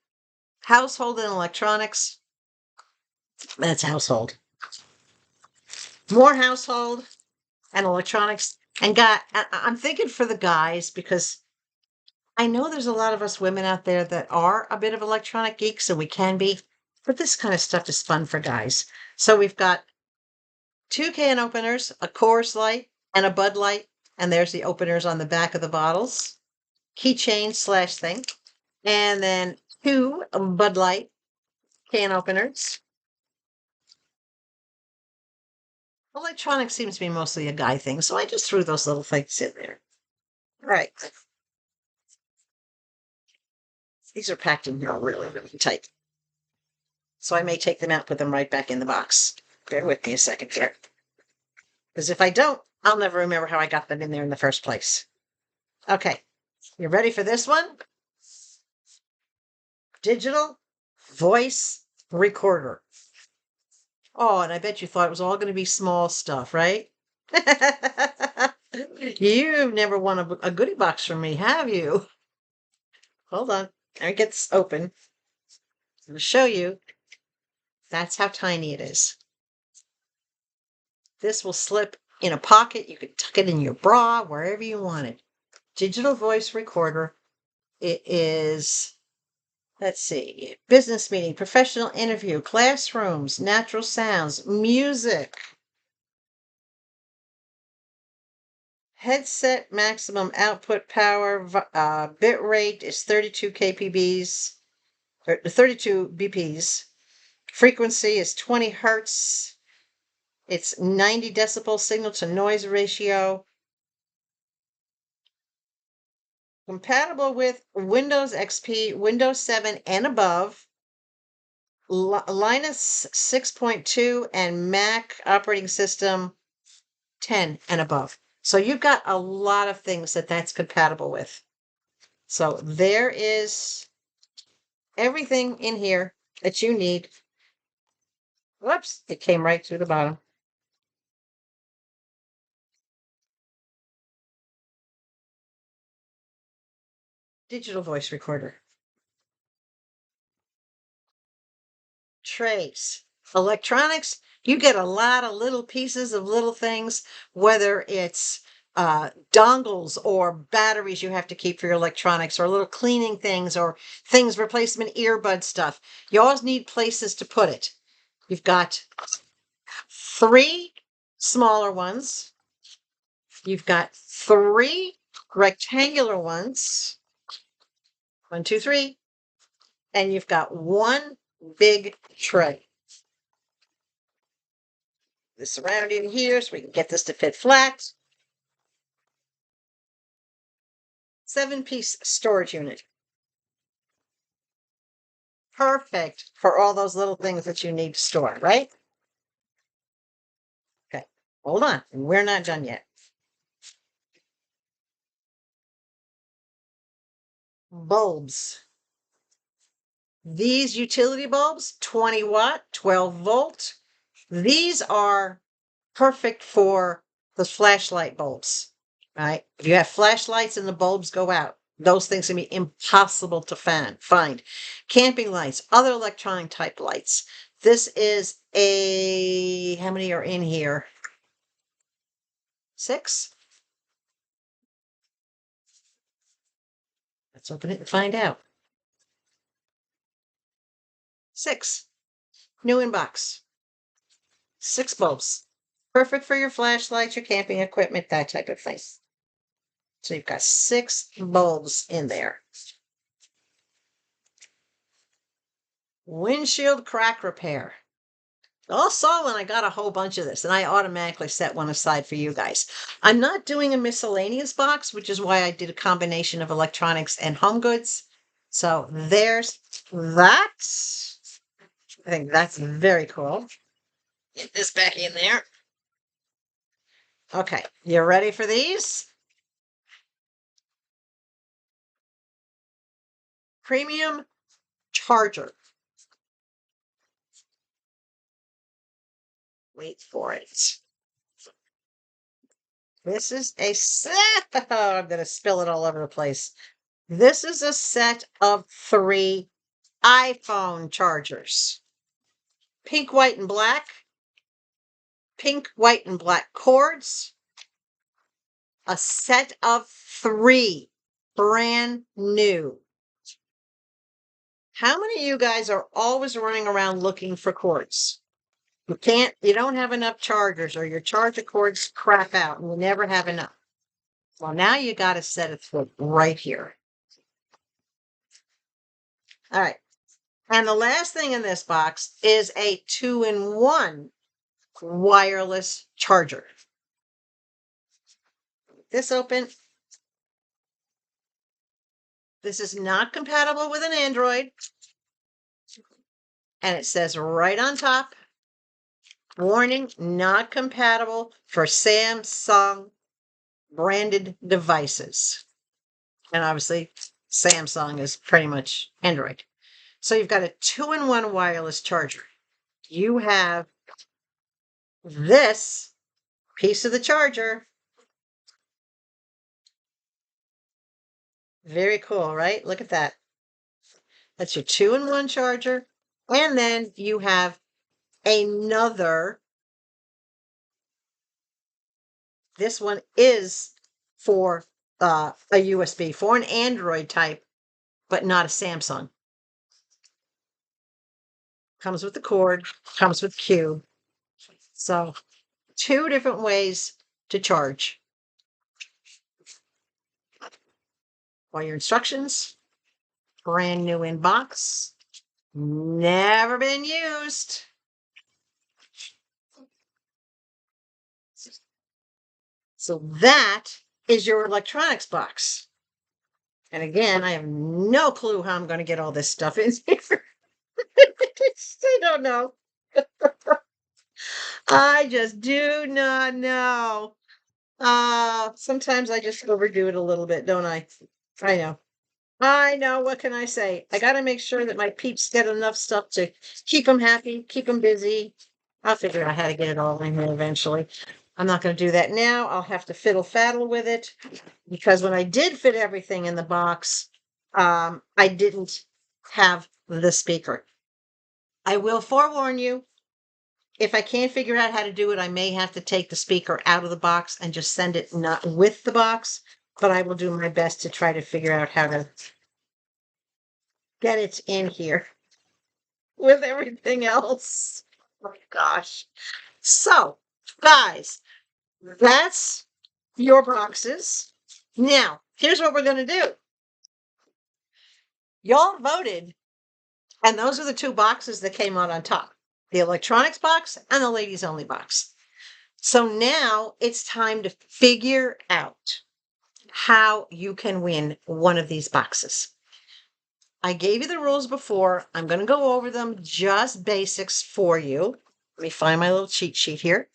A: Household and electronics, that's household. More household and electronics. And I'm thinking for the guys, because I know there's a lot of us women out there that are a bit of electronic geeks, and we can be, but this kind of stuff is fun for guys. So we've got 2 can openers, a Coors Light and a Bud Light, and there's the openers on the back of the bottles. keychain slash thing. And then 2 Bud Light can openers. Electronics seems to be mostly a guy thing, so I just threw those little things in there. All right. These are packed in here really, really tight. So I may take them out, put them right back in the box. Bear with me a second here. Because if I don't, I'll never remember how I got them in there in the first place. Okay. You ready for this one? Digital voice recorder. Oh, and I bet you thought it was all going to be small stuff, right? You've never won a goodie box from me, have you? Hold on. Let me get this open. I'm going to show you. That's how tiny it is. This will slip in a pocket. You could tuck it in your bra, wherever you want it. Digital voice recorder. It is, let's see, business meeting, professional interview, classrooms, natural sounds, music. Headset maximum output power, bit rate is 32 kpbs, or 32 bps. Frequency is 20 hertz. It's 90 decibel signal to noise ratio. Compatible with Windows XP, Windows 7 and above, Linux 6.2, and Mac operating system 10 and above. So you've got a lot of things that's compatible with. So there is everything in here that you need. Whoops, it came right through the bottom. Digital voice recorder. Trays. Electronics, you get a lot of little pieces of little things, whether it's dongles or batteries you have to keep for your electronics, or little cleaning things, or things, replacement earbud stuff. You always need places to put it. You've got 3 smaller ones. You've got 3 rectangular ones. 1, 2, 3. And you've got 1 big tray. This around in here so we can get this to fit flat. 7-piece storage unit. Perfect for all those little things that you need to store, right? Okay, hold on. We're not done yet. Bulbs. These utility bulbs, 20 watt, 12 volt. These are perfect for the flashlight bulbs, right? If you have flashlights and the bulbs go out, those things can be impossible to find. Camping lights, other electronic type lights. This is a, how many are in here? 6? Let's open it and find out. 6. New in box. 6 bulbs. Perfect for your flashlights, your camping equipment, that type of thing. So you've got 6 bulbs in there. Windshield crack repair. Also, when I got a whole bunch of this, and I automatically set one aside for you guys. I'm not doing a miscellaneous box, which is why I did a combination of electronics and home goods. So there's that. I think that's very cool. Get this back in there. Okay, you ready for these? Premium charger. Wait for it. This is a set. Oh, I'm going to spill it all over the place. This is a set of 3 iPhone chargers. Pink, white, and black. Pink, white, and black cords. A set of 3. Brand new. How many of you guys are always running around looking for cords? You don't have enough chargers, or your charger cords crap out and you never have enough. Well, now you got a set of 3 right here. All right. And the last thing in this box is a 2-in-1 wireless charger. This open. This is not compatible with an Android. And it says right on top, warning, not compatible for Samsung branded devices. And obviously, Samsung is pretty much Android. So you've got a 2-in-1 wireless charger. You have this piece of the charger. Very cool, right? Look at that. That's your 2-in-1 charger. And then you have another. This one is for a USB, for an Android type, but not a Samsung. Comes with the cord, comes with Q. So 2 different ways to charge. All your instructions, brand new in box, never been used. So that is your electronics box. And again, I have no clue how I'm going to get all this stuff in here. I don't know. I just do not know. Sometimes I just overdo it a little bit, don't I? I know. I know. What can I say? I got to make sure that my peeps get enough stuff to keep them happy, keep them busy. I'll figure out how to get it all in here eventually. I'm not going to do that now. I'll have to fiddle-faddle with it because when I did fit everything in the box, I didn't have the speaker. I will forewarn you, if I can't figure out how to do it, I may have to take the speaker out of the box and just send it not with the box, but I will do my best to try to figure out how to get it in here with everything else. Oh my gosh. So, guys, that's your boxes. Now, here's what we're going to do. Y'all voted, and those are the 2 boxes that came out on top. The electronics box and the ladies only box. So now it's time to figure out how you can win one of these boxes. I gave you the rules before. I'm going to go over them, just basics for you. Let me find my little cheat sheet here.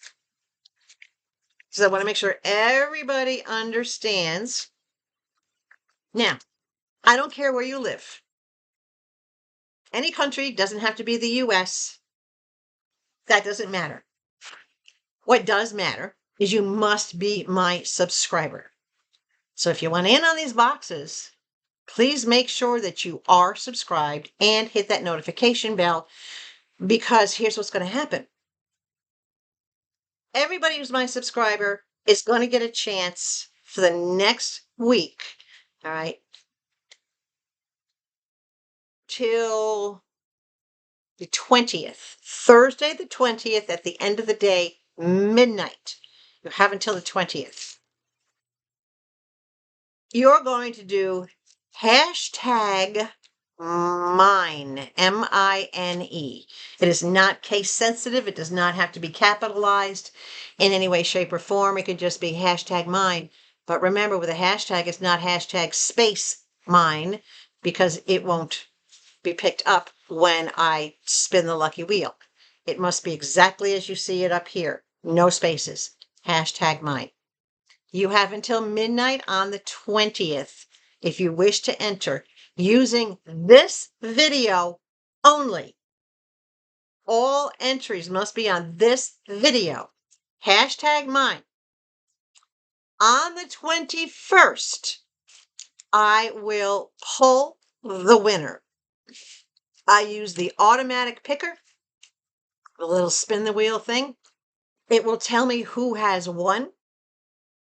A: Because I want to make sure everybody understands. Now, I don't care where you live. Any country, doesn't have to be the US. That doesn't matter. What does matter is you must be my subscriber. So if you want in on these boxes, please make sure that you are subscribed and hit that notification bell, because here's what's going to happen. Everybody who's my subscriber is going to get a chance for the next week, all right, till the 20th, Thursday the 20th at the end of the day, midnight. You have until the 20th. You're going to do hashtag mine, M-I-N-E. It is not case sensitive. It does not have to be capitalized in any way, shape, or form. It could just be hashtag mine. But remember, with a hashtag, it's not hashtag space mine, because it won't be picked up when I spin the lucky wheel. It must be exactly as you see it up here. No spaces. Hashtag mine. You have until midnight on the 20th if you wish to enter using this video only. All entries must be on this video. Hashtag mine. On the 21st, I will pull the winner. I use the automatic picker, the little spin the wheel thing. It will tell me who has won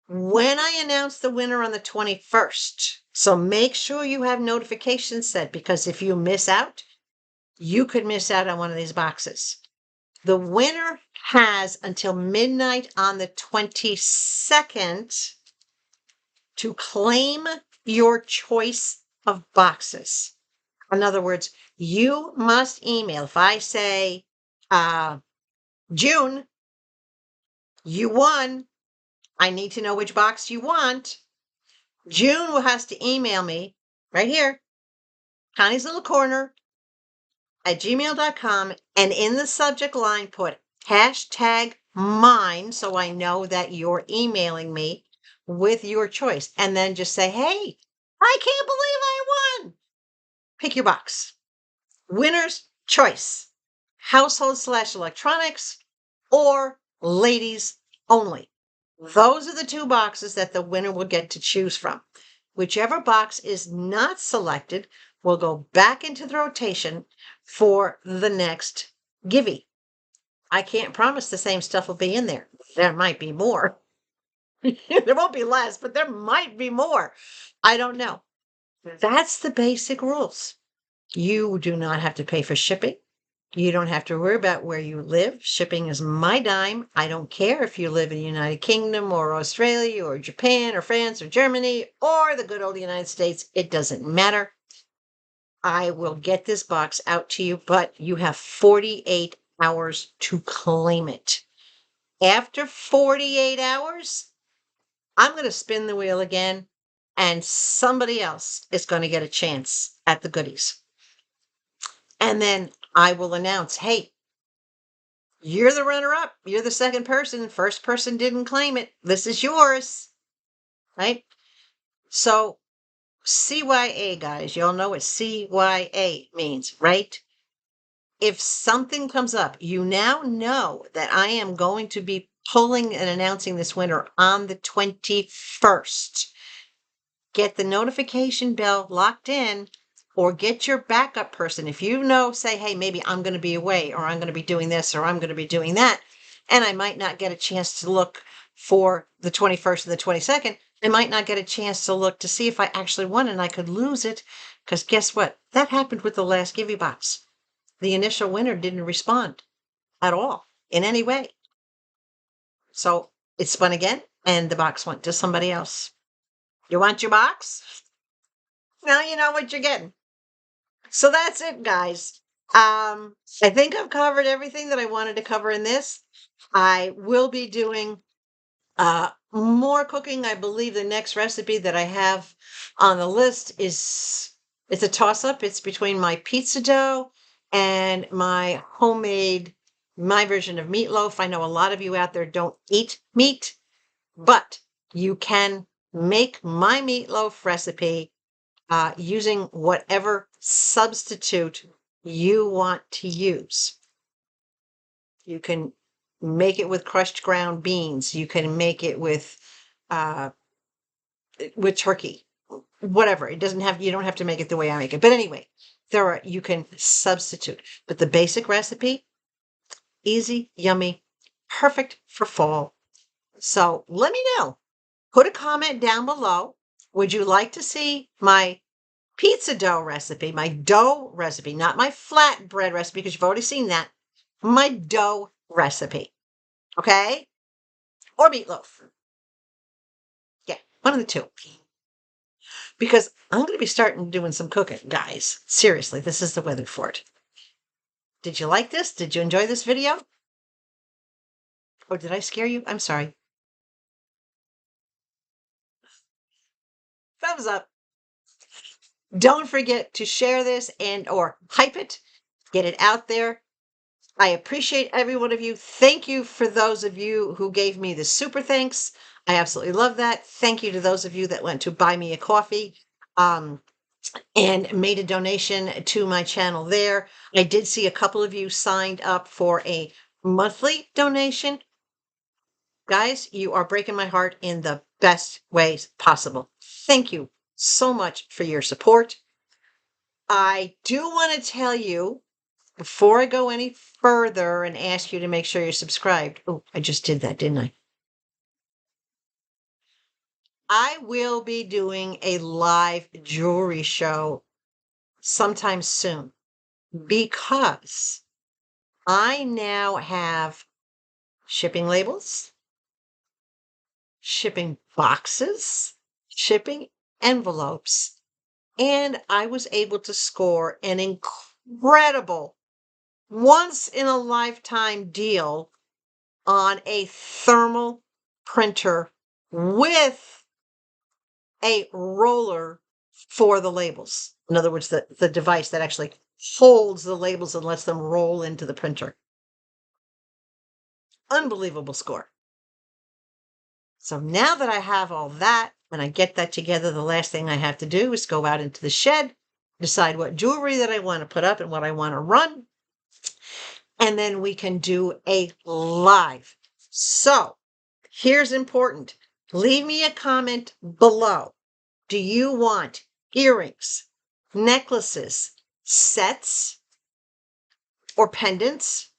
A: when I announce the winner on the 21st. So make sure you have notifications set, because if you miss out, you could miss out on one of these boxes. The winner has until midnight on the 22nd to claim your choice of boxes. In other words, you must email. If I say, June, you won, I need to know which box you want. June has to email me right here, konneeslittlecorner@gmail.com, and in the subject line put #mine so I know that you're emailing me with your choice. And then just say, hey, I can't believe I won. Pick your box. Winner's choice. Household/electronics or ladies only. Those are the two boxes that the winner will get to choose from. Whichever box is not selected will go back into the rotation for the next givvy. I can't promise the same stuff will be in there. There might be more. There won't be less, but there might be more. I don't know. That's the basic rules. You do not have to pay for shipping. You don't have to worry about where you live. Shipping is my dime. I don't care if you live in the United Kingdom or Australia or Japan or France or Germany or the good old United States. It doesn't matter. I will get this box out to you, but you have 48 hours to claim it. After 48 hours, I'm going to spin the wheel again, and somebody else is going to get a chance at the goodies. And then I will announce, hey, you're the runner-up. You're the second person. First person didn't claim it. This is yours, right? So CYA, guys, y'all know what CYA means, right? If something comes up, you now know that I am going to be pulling and announcing this winner on the 21st. Get the notification bell locked in, or get your backup person. If you know, say, hey, maybe I'm going to be away, or I'm going to be doing this, or I'm going to be doing that, and I might not get a chance to look for the 21st and the 22nd. I might not get a chance to look to see if I actually won, and I could lose it, because guess what? That happened with the last Givvy box. The initial winner didn't respond at all in any way. So it spun again, and the box went to somebody else. You want your box? Now you know what you're getting. So that's it, guys. I think I've covered everything that I wanted to cover in this. I will be doing more cooking. I believe the next recipe that I have on the list it's a toss-up. It's between my pizza dough and my version of meatloaf. I know a lot of you out there don't eat meat, but you can make my meatloaf recipe using whatever substitute you want to use. You can make it with crushed ground beans. You can make it with turkey, whatever. You don't have to make it the way I make it. But anyway, you can substitute. But the basic recipe, easy, yummy, perfect for fall. So let me know. Put a comment down below. Would you like to see my pizza dough recipe, my dough recipe, not my flatbread recipe, because you've already seen that, my dough recipe, okay? Or meatloaf. Yeah, one of the two. Because I'm going to be starting doing some cooking, guys. Seriously, this is the weather for it. Did you like this? Did you enjoy this video? Or did I scare you? I'm sorry. Thumbs up. Don't forget to share this and or hype it. Get it out there. I appreciate every one of you. Thank you for those of you who gave me the super thanks. I absolutely love that. Thank you to those of you that went to buy me a coffee and made a donation to my channel there. I did see a couple of you signed up for a monthly donation. Guys, you are breaking my heart in the best ways possible. Thank you so much for your support. I do want to tell you, before I go any further and ask you to make sure you're subscribed. Oh, I just did that, didn't I? I will be doing a live jewelry show sometime soon because I now have shipping labels, shipping boxes, shipping envelopes, and I was able to score an incredible once in a lifetime deal on a thermal printer with a roller for the labels. In other words, the device that actually holds the labels and lets them roll into the printer. Unbelievable score. So now that I have all that and I get that together, the last thing I have to do is go out into the shed, decide what jewelry that I want to put up and what I want to run. And then we can do a live. So here's important. Leave me a comment below. Do you want earrings, necklaces, sets, or pendants?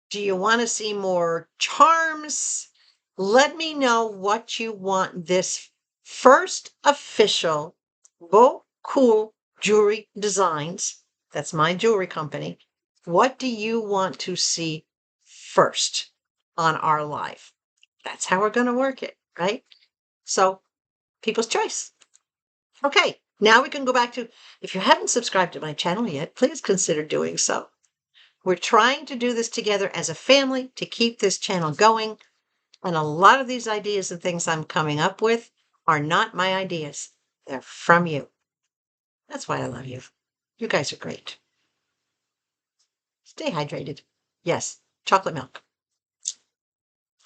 A: Do you want to see more charms? Let me know what you want this first official Beau Cool Jewelry Designs. That's my jewelry company. What do you want to see first on our live? That's how we're going to work it, right? So, people's choice. Okay, now we can go back to, if you haven't subscribed to my channel yet, please consider doing so. We're trying to do this together as a family to keep this channel going. And a lot of these ideas and things I'm coming up with are not my ideas. They're from you. That's why I love you. You guys are great. Stay hydrated. Yes, chocolate milk.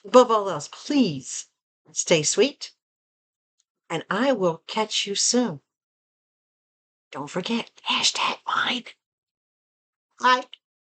A: Above all else, please stay sweet. And I will catch you soon. Don't forget, #mine. Bye.